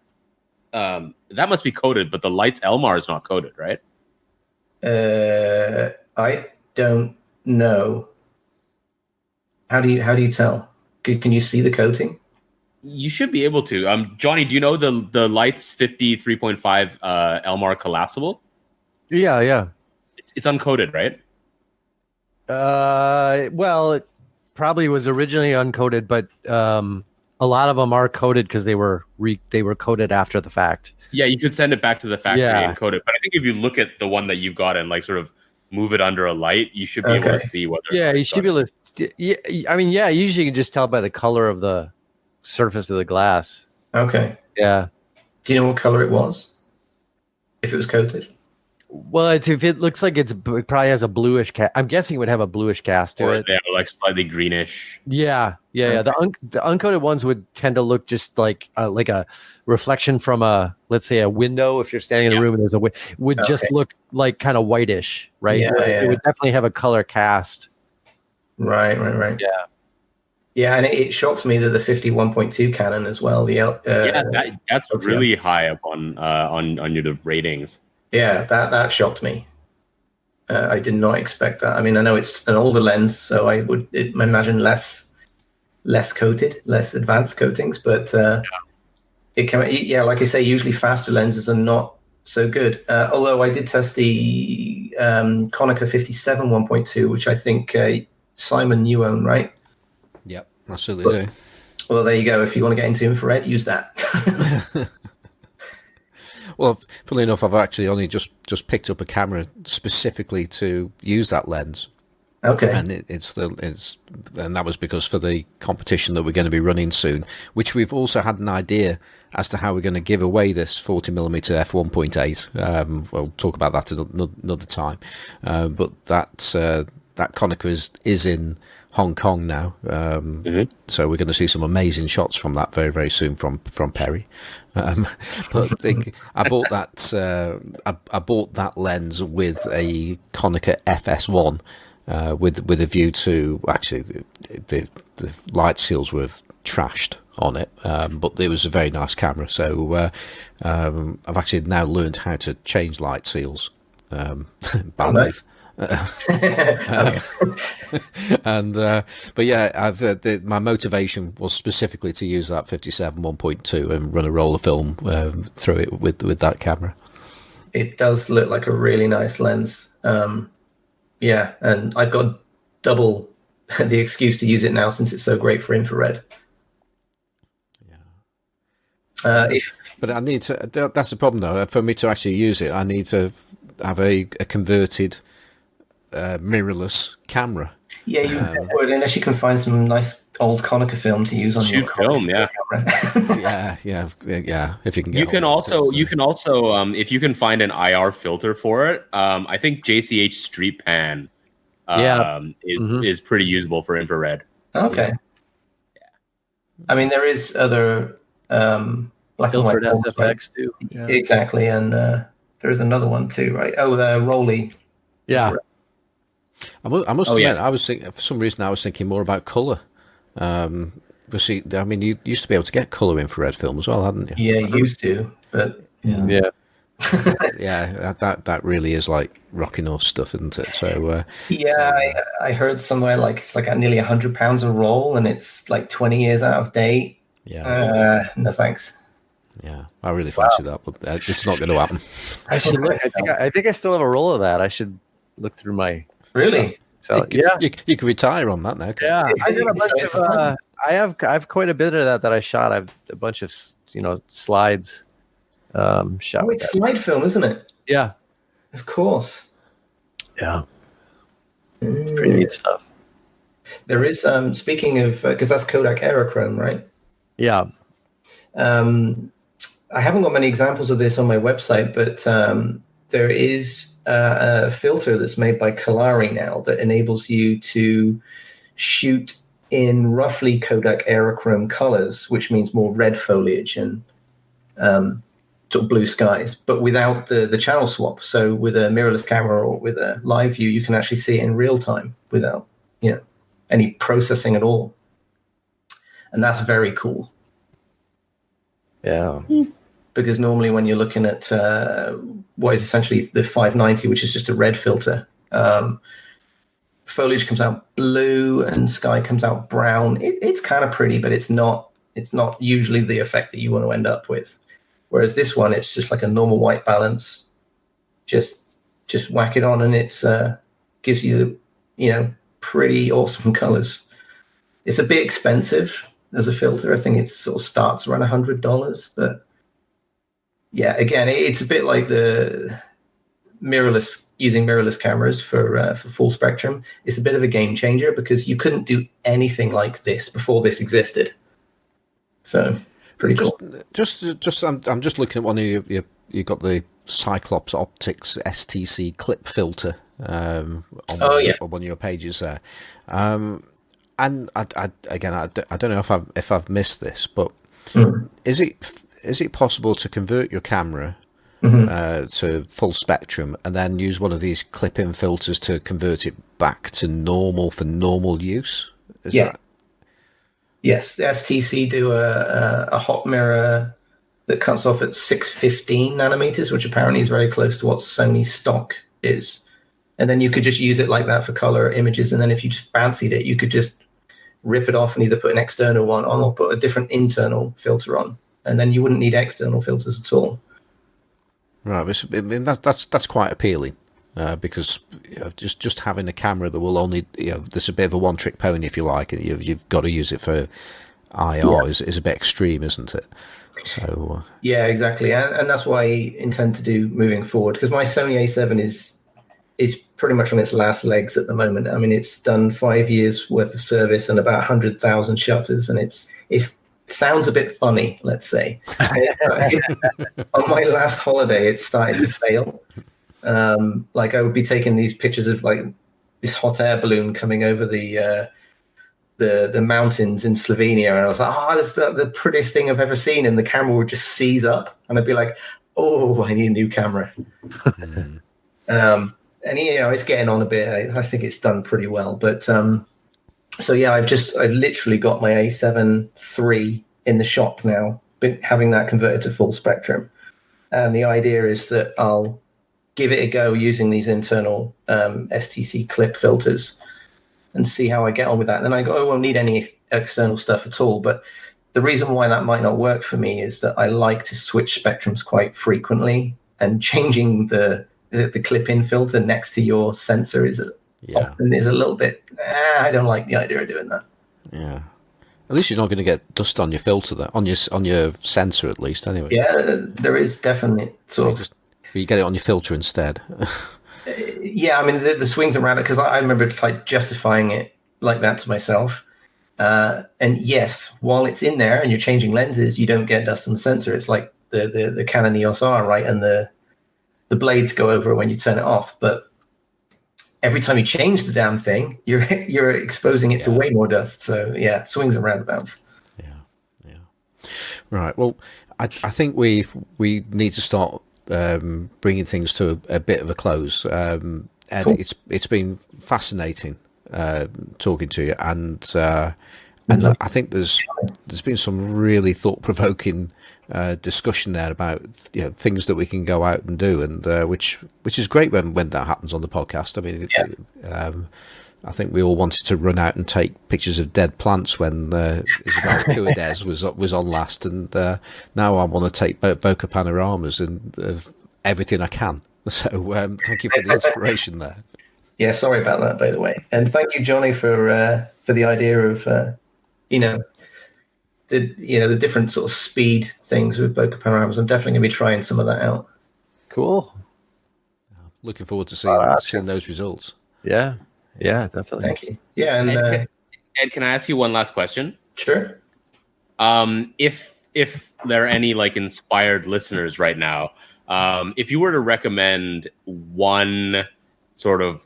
that must be coded, but the Lights Elmar is not coded, right? I don't know. How do you tell? Can you see the coating? You should be able to. Johnny, do you know the Lights 53.5 Elmar collapsible? Yeah. It's uncoated, right? Well, it probably was originally uncoated, but a lot of them are coated because they were coated after the fact. Yeah, you could send it back to the factory Yeah. and coat it. But I think if you look at the one that you've got and like sort of move it under a light, you should be able to see whether. Yeah, you should be able to. Yeah, I mean, yeah. Usually, you can just tell by the color of the surface of the glass. Okay. Yeah. Do you know what color it was? If it was coated? Well, if it looks like it probably has a bluish cast. I'm guessing it would have a bluish cast to Or it. they have like slightly greenish. Yeah. The uncoated ones would tend to look just like a reflection from let's say a window. If you're standing in a room and there's a would just look like kind of whitish, right? Yeah, It would definitely have a color cast. Right. Yeah. Yeah, and it shocks me that the 51.2 Canon as well. That's really high up on your ratings. Yeah, that shocked me. I did not expect that. I mean, I know it's an older lens, so I would imagine less coated, less advanced coatings, but it can. Yeah, like I say, usually faster lenses are not so good. Although I did test the Konica 57 1.2, which I think Simon you own, right? Yep, absolutely do. Well, there you go. If you want to get into infrared, use that. Well, funnily enough, I've actually only just picked up a camera specifically to use that lens. Okay. And and that was because for the competition that we're going to be running soon, which we've also had an idea as to how we're going to give away this 40mm f1.8. We'll talk about that another time. But that Konica is in Hong Kong now, so we're going to see some amazing shots from that very, very soon from Perry. But I bought that lens with a Konica FS1 with a view to actually the light seals were trashed on it, but it was a very nice camera. So I've actually now learned how to change light seals badly. Nice. But yeah, my motivation was specifically to use that 57 1.2 and run a roller film through it with that camera. It does look like a really nice lens. Yeah, and I've got double the excuse to use it now since it's so great for infrared. Yeah. But I need to. That's the problem, though. For me to actually use it, I need to have a converted mirrorless camera. Yeah, you would, unless you can find some nice old Konica film to use on your film. Yeah, yeah. If you can get, you can also if you can find an IR filter for it. I think JCH Street Pan, is pretty usable for infrared. Okay. Yeah. I mean, there is other black and white SFX too. Yeah. Exactly, and there's another one too, right? Oh, the Rolly. Yeah. I must admit, I was thinking, for some reason, I was thinking more about color. See, I mean, you used to be able to get color infrared film as well, hadn't you? Yeah, you used to, but yeah. Yeah, that really is like rocking horse stuff, isn't it? So I heard somewhere like it's like nearly £100 a roll, and it's like 20 years out of date. Yeah, no thanks. Yeah, I really fancy that, but it's not going to happen. I should look. I think I still have a roll of that. I should look through my. Really? So you could retire on that now. Yeah, I got a bunch of. I have quite a bit of that I shot. I've a bunch of slides. Shot. Oh, it's slide film, isn't it? Yeah, of course. Yeah, it's pretty neat stuff. There is speaking of because that's Kodak Aerochrome, right? Yeah. I haven't got many examples of this on my website, but there is a filter that's made by Kolari now that enables you to shoot in roughly Kodak Aerochrome colors, which means more red foliage and sort of blue skies, but without the channel swap. So with a mirrorless camera or with a live view, you can actually see it in real time without any processing at all. And that's very cool. Yeah. Because normally when you're looking at what is essentially the 590, which is just a red filter, foliage comes out blue and sky comes out brown. It's kind of pretty, but it's not It's not usually the effect that you want to end up with. Whereas this one, it's just like a normal white balance. Just whack it on, and it's gives you, pretty awesome colors. It's a bit expensive as a filter. I think it sort of starts around $100, but yeah, again, it's a bit like the using mirrorless cameras for full spectrum. It's a bit of a game changer because you couldn't do anything like this before this existed. So pretty cool. I'm just looking at one of you got the Cyclops Optics STC clip filter on one of your pages there. And I don't know if I've missed this, but is it possible to convert your camera to full spectrum and then use one of these clip-in filters to convert it back to normal for normal use? Yes, the STC do a hot mirror that cuts off at 615 nanometers, which apparently is very close to what Sony's stock is. And then you could just use it like that for color images. And then if you just fancied it, you could just rip it off and either put an external one on or put a different internal filter on. And then you wouldn't need external filters at all. Right, I mean, that's quite appealing because just having a camera that will only, there's a bit of a one-trick pony, if you like, and you've got to use it for IR is a bit extreme, isn't it? So yeah, exactly, and that's what I intend to do moving forward, because my Sony A7 is pretty much on its last legs at the moment. I mean, it's done 5 years worth of service and about 100,000 shutters, and it sounds a bit funny, let's say. On my last holiday, it started to fail. Like I would be taking these pictures of like this hot air balloon coming over the mountains in Slovenia, and I was like, that's the prettiest thing I've ever seen, and the camera would just seize up, and I'd be like, oh, I need a new camera. And it's getting on a bit. I think it's done pretty well, but so yeah, I literally got my A7 III in the shop now, having that converted to full spectrum, and the idea is that I'll give it a go using these internal STC clip filters and see how I get on with that. And then I go, I won't need any external stuff at all. But the reason why that might not work for me is that I like to switch spectrums quite frequently, and changing the clip-in filter next to your sensor often is a little bit, I don't like the idea of doing that. Yeah. At least you're not going to get dust on your filter, on your sensor, at least, anyway. Yeah, there is definitely you get it on your filter instead. Yeah, I mean, the swings around it, because I remember like justifying it like that to myself. And yes, while it's in there and you're changing lenses, you don't get dust on the sensor. It's like the Canon EOS R, right? And the blades go over when you turn it off. But every time you change the damn thing, you're exposing it to way more dust. So yeah, swings and roundabouts. Yeah. Right. Well, I think we need to start bringing things to a bit of a close. Ed, cool. It's been fascinating talking to you, and I think there's been some really thought-provoking discussion there about things that we can go out and do, and which is great when that happens on the podcast. I mean, I think we all wanted to run out and take pictures of dead plants when Isabella Cuadez was on last, and now I want to take bokeh panoramas and everything I can. So thank you for the inspiration there. Yeah, sorry about that, by the way, and thank you, Johnny, for the idea of the different sort of speed things with bokeh panoramas. I'm definitely going to be trying some of that out. Cool. Looking forward to seeing those results. Yeah, definitely. Thank you. Yeah, and Ed, can I ask you one last question? Sure. If there are any like inspired listeners right now, if you were to recommend one sort of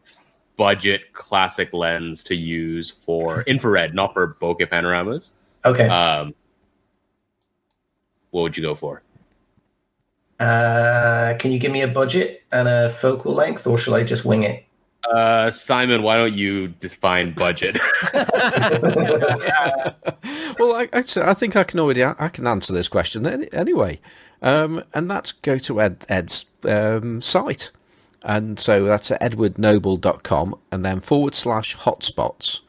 budget classic lens to use for infrared, not for bokeh panoramas, okay, what would you go for? Can you give me a budget and a focal length, or shall I just wing it? Simon, why don't you define budget? Well, I think I can answer this question anyway, and that's go to Ed's site, and so that's at edwardnoble.com, and then /hotspots,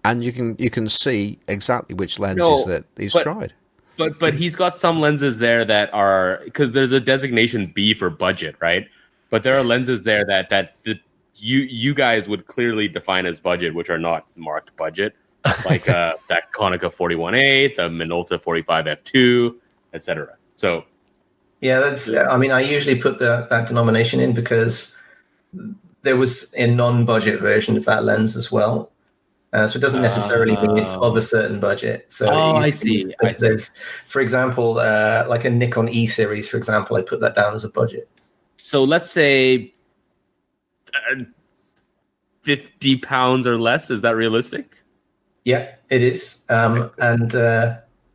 and you can see exactly which lenses that he's tried. But he's got some lenses there that are, because there's a designation B for budget, right? But there are lenses there that you guys would clearly define as budget, which are not marked budget, like that Konica 41A, the Minolta 45 f2, etc. So yeah, that's. I mean, I usually put that denomination in because there was a non-budget version of that lens as well. So it doesn't necessarily mean it's of a certain budget. So I see. There's, for example, like a Nikon E series, for example, I put that down as a budget. So let's say 50 pounds or less. Is that realistic? Yeah, it is. And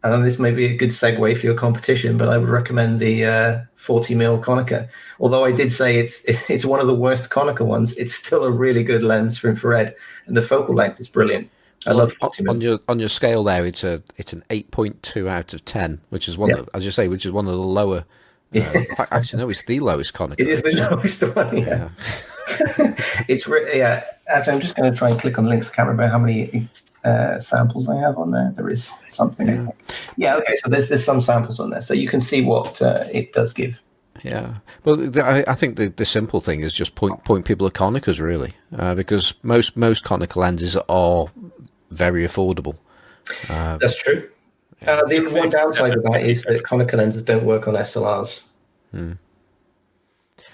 I know this may be a good segue for your competition, but I would recommend the 40mm Konica. Although I did say it's one of the worst Konica ones, it's still a really good lens for infrared, and the focal length is brilliant. I love 40mm. On your scale there. It's an 8.2 out of 10, which is one of, as you say, which is one of the lower. In fact, actually, no, it's the lowest Konica. It is the lowest one. Yeah. Actually, I'm just going to try and click on links. I can't remember how many samples I have on there. There is something. Yeah. Yeah. Okay. So there's some samples on there, so you can see what it does give. Yeah. Well, I think the simple thing is just point people at Konicas, really, because most Konica lenses are very affordable. That's true. The one downside of that is that Konica lenses don't work on SLRs.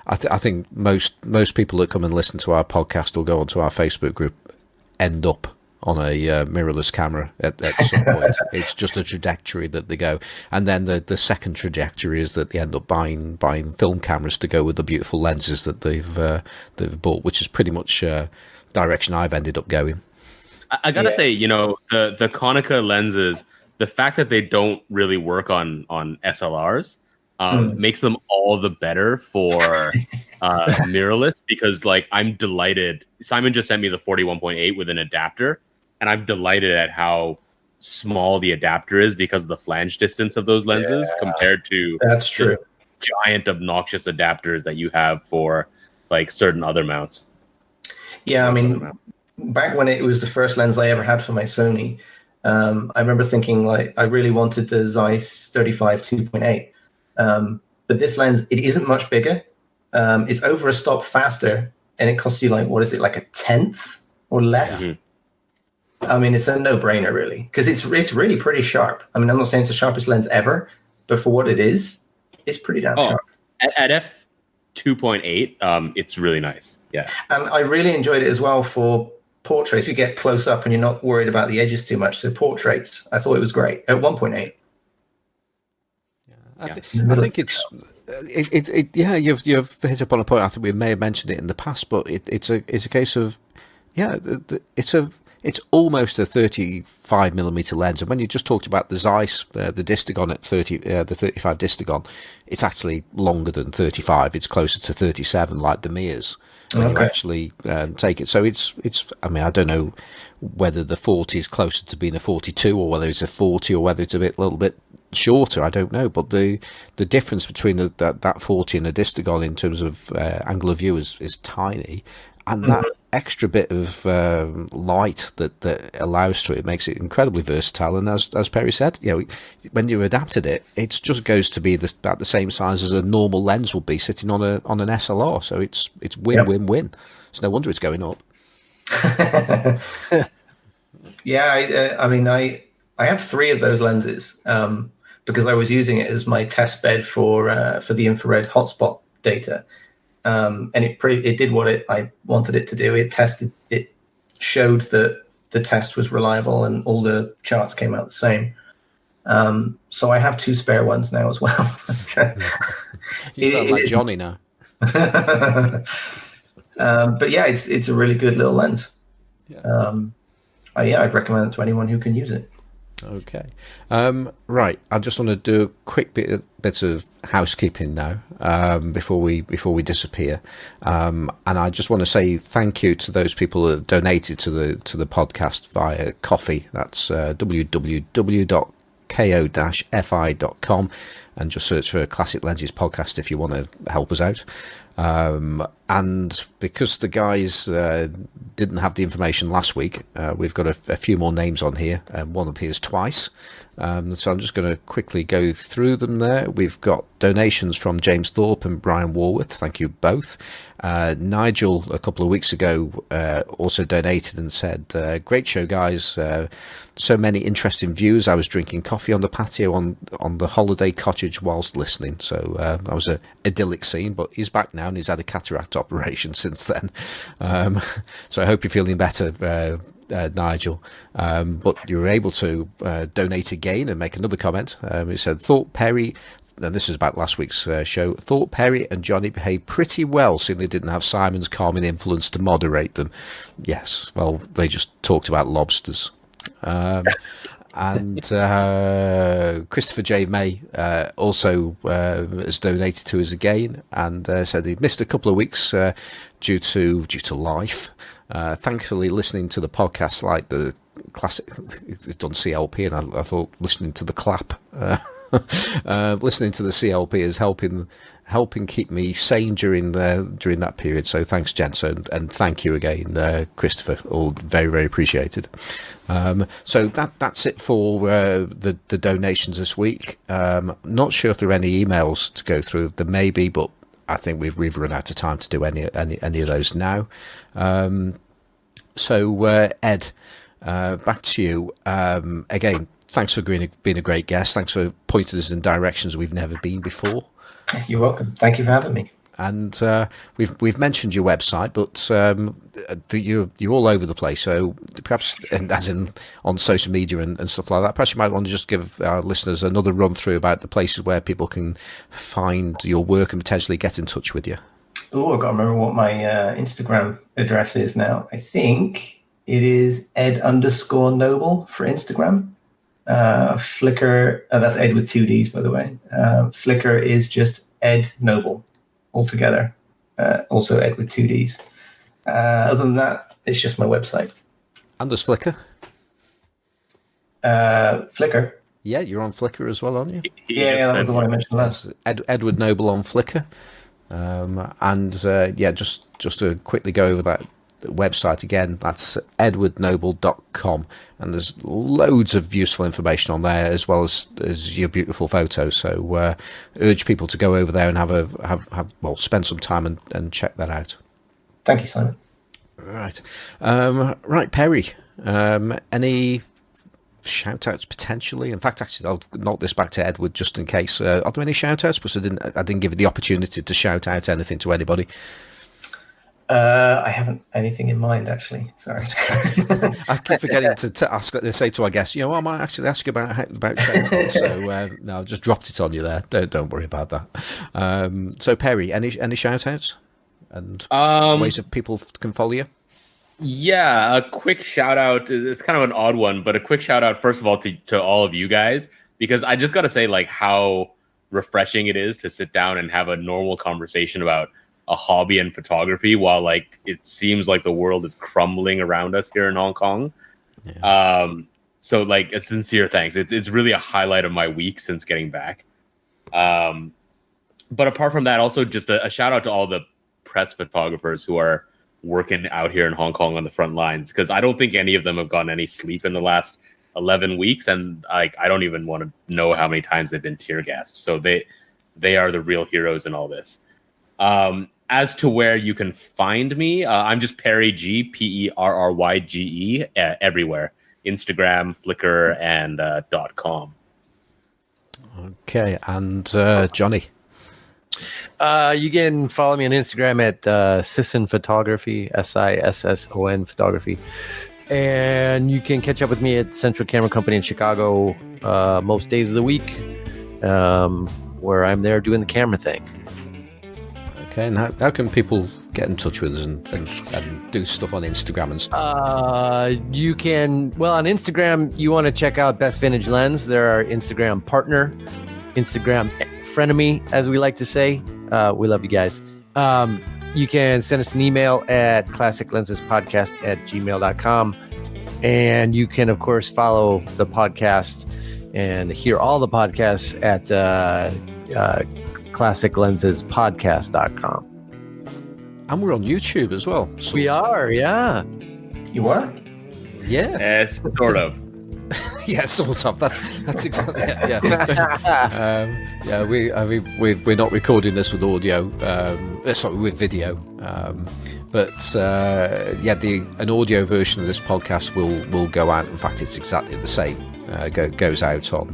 I think most people that come and listen to our podcast or go onto our Facebook group end up on a mirrorless camera at some point. It's just a trajectory that they go, and then the second trajectory is that they end up buying film cameras to go with the beautiful lenses that they've bought, which is pretty much direction I've ended up going. I gotta say, the Konica lenses, the fact that they don't really work on SLRs makes them all the better for mirrorless, because like I'm delighted. Simon just sent me the 41.8 with an adapter, and I'm delighted at how small the adapter is because of the flange distance of those lenses compared to that's true giant obnoxious adapters that you have for like certain other mounts. Yeah, I mean, back when it was the first lens I ever had for my Sony, I remember thinking like I really wanted the Zeiss 35 2.8. But this lens, it isn't much bigger. It's over a stop faster, and it costs you like, what is it, like a tenth or less? Mm-hmm. I mean, it's a no-brainer, really, because it's really pretty sharp. I mean, I'm not saying it's the sharpest lens ever, but for what it is, it's pretty damn sharp. At f 2.8, it's really nice. Yeah, and I really enjoyed it as well for portraits. You get close up, and you're not worried about the edges too much. So portraits, I thought it was great at 1.8. I think you've hit upon a point. I think we may have mentioned it in the past, but it's a case of it's almost a 35mm lens. And when you just talked about the Zeiss, the Distagon at the 35 Distagon, it's actually longer than 35. It's closer to 37, like the Mirs, when you actually take it. So it's. I mean, I don't know whether the 40 is closer to being a 42, or whether it's a 40, or whether it's a little bit shorter. I don't know, but the difference between that 40 and a Distagon in terms of angle of view is tiny, and that extra bit of light that allows to it makes it incredibly versatile. And as Perry said, when you've adapted it, it just goes to be about the same size as a normal lens would be sitting on an SLR. So it's win-win-win. It's no wonder it's going up. Yeah, I mean, I have 3 of those lenses because I was using it as my test bed for the infrared hotspot data. And it did what I wanted it to do. It showed that the test was reliable and all the charts came out the same. So I have 2 spare ones now as well. You sound like Johnny now. But yeah, it's a really good little lens. I'd recommend it to anyone who can use it. Okay. Right. I just want to do a quick bit of housekeeping now before we disappear. And I just want to say thank you to those people that donated to the podcast via Coffee. That's www.ko-fi.com. and just search for Classic Lenses Podcast if you want to help us out. And because the guys didn't have the information last week, we've got a few more names on here, and one appears twice. So I'm just going to quickly go through them there. We've got donations from James Thorpe and Brian Warworth. Thank you both. Nigel, a couple of weeks ago, also donated and said, great show, guys. So many interesting views. I was drinking coffee on the patio on the holiday cottage whilst listening. So that was a idyllic scene, but he's back now and he's had a cataract operation since then. So I hope you're feeling better, Nigel. But you were able to donate again and make another comment. He said, thought Perry, and this is about last week's show, thought Perry and Johnny behaved pretty well, seeing they didn't have Simon's calming influence to moderate them. Yes, well, they just talked about lobsters. And Christopher J. May also has donated to us again, and said he'd missed a couple of weeks due to life. Thankfully, listening to the podcast like the classic, it's done CLP, and I thought listening to the clap, listening to the CLP is helping keep me sane during that period. So thanks, gents, and thank you again, Christopher. All very, very appreciated. So that's it for the donations this week. Not sure if there are any emails to go through. There may be, but I think we've run out of time to do any of those now. So Ed, back to you again. Thanks for being a great guest. Thanks for pointing us in directions we've never been before. You're welcome. Thank you for having me. And we've mentioned your website, but you're all over the place. So perhaps, and as in on social media and stuff like that, perhaps you might want to just give our listeners another run through about the places where people can find your work and potentially get in touch with you. Oh, I've got to remember what my Instagram address is now. I think it is Ed_Noble for Instagram. Flickr, that's Ed with 2 Ds, by the way. Flickr is just Ed Noble altogether. Also Ed with 2 Ds. Other than that, it's just my website. And there's Flickr. Flickr. Yeah, you're on Flickr as well, aren't you? Yeah, that was the one I mentioned last. Edward Noble on Flickr. Just to quickly go over that website again, that's edwardnoble.com, and there's loads of useful information on there, as well as your beautiful photos. So urge people to go over there and have spend some time and check that out. Thank you, Simon. Right. Right, Perry, any shout outs potentially? In fact, actually, I'll knock this back to Edward just in case. Are there any shout outs? Because I didn't give you the opportunity to shout out anything to anybody. I haven't anything in mind, actually. Sorry. I keep forgetting to say to our guests, I might actually ask you about shout outs. So no, I've just dropped it on you there. Don't worry about that. So Perry, any shout outs and ways that people can follow you? Yeah, a quick shout out. It's kind of an odd one, but a quick shout out, first of all, to all of you guys, because I just got to say, like, how refreshing it is to sit down and have a normal conversation about a hobby and photography while, like, it seems like the world is crumbling around us here in Hong Kong. Yeah. So, like, a sincere thanks. It's really a highlight of my week since getting back. But apart from that, also just a shout out to all the press photographers who are working out here in Hong Kong on the front lines, because I don't think any of them have gotten any sleep in the last 11 weeks, and I don't even want to know how many times they've been tear gassed. So they are the real heroes in all this. As to where you can find me, I'm just Perry G, PERRYGE, everywhere. Instagram, Flickr, and .com. Okay, and Johnny? You can follow me on Instagram at Sisson Photography, SISSON Photography. And you can catch up with me at Central Camera Company in Chicago most days of the week, where I'm there doing the camera thing. Okay, and how can people get in touch with us and do stuff on Instagram and stuff? You can, on Instagram, you want to check out Best Vintage Lens. They're our Instagram partner, Instagram frenemy, as we like to say. We love you guys. You can send us an email at classiclensespodcast@gmail.com. And you can, of course, follow the podcast and hear all the podcasts at classiclensespodcast.com. And we're on YouTube as well. We are, yeah. You are? Yeah. Sort of. Yeah, sort of. That's exactly it. Yeah. We're not recording this with audio. Sorry, with video. But an audio version of this podcast will go out. In fact, it's exactly the same. Goes out on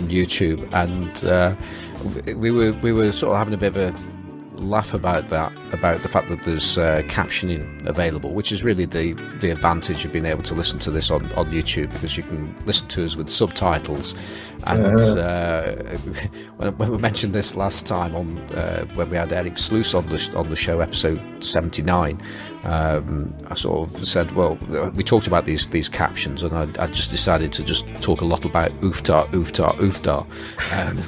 YouTube, and we were sort of having a bit of a laugh about that, about the fact that there's captioning available, which is really the advantage of being able to listen to this on YouTube, because you can listen to us with subtitles. And when we mentioned this last time on when we had Eric Sluice on the show, episode 79, I sort of said, well, we talked about these captions, and I just decided to just talk a lot about ooftar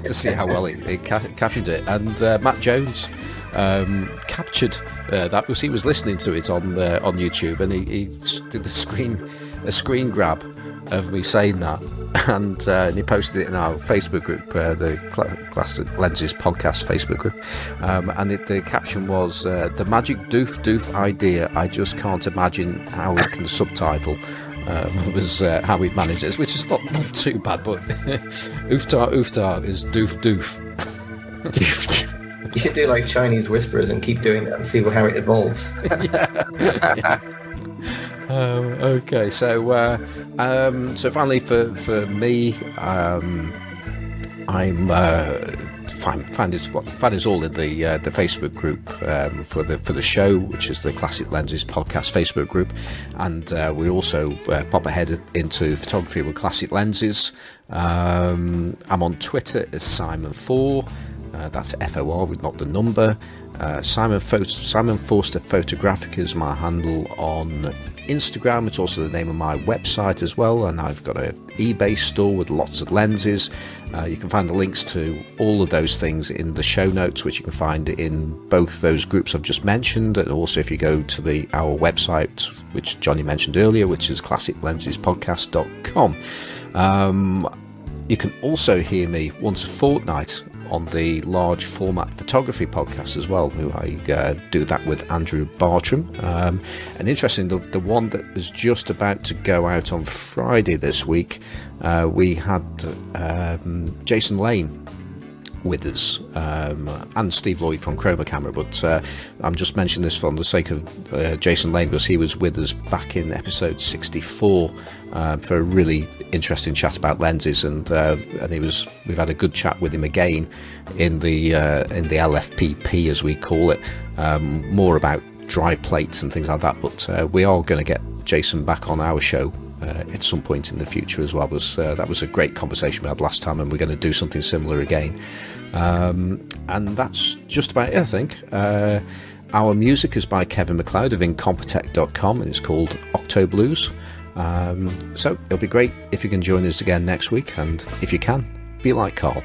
to see how well it captioned it. And Matt Jones captured that, because he was listening to it on YouTube, and he did a screen grab of me saying that, and he posted it in our Facebook group, the Classic Lenses Podcast Facebook group, and the caption was, the magic doof idea, I just can't imagine how it can subtitle. Was how we managed this, which is not too bad, but ooftar is doof. You should do like Chinese whispers and keep doing that and see how it evolves. Yeah. Okay, so finally for me, I'm find us all in the Facebook group for the show, which is the Classic Lenses Podcast Facebook group, and we also pop ahead into photography with Classic Lenses. I'm on Twitter as Simon4. That's FOR with not the number. Simon Forster Photographic is my handle on Instagram. It's also the name of my website as well, and I've got an eBay store with lots of lenses. You can find the links to all of those things in the show notes, which you can find in both those groups I've just mentioned, and also if you go to our website, which Johnny mentioned earlier, which is classiclensespodcast.com. You can also hear me once a fortnight on the large format photography podcast as well, who I do that with Andrew Bartram. And interesting, the one that is just about to go out on Friday this week, we had Jason Lane with us, and Steve Lloyd from Chroma Camera, but I'm just mentioning this for the sake of Jason Lane, because he was with us back in episode 64 for a really interesting chat about lenses, and we've had a good chat with him again in the LFPP, as we call it, more about dry plates and things like that. But we are going to get Jason back on our show at some point in the future as well. That was a great conversation we had last time, and we're going to do something similar again. And that's just about it, I think. Our music is by Kevin MacLeod of Incompetech.com, and it's called Octo Blues. So it'll be great if you can join us again next week, and if you can, be like KARL.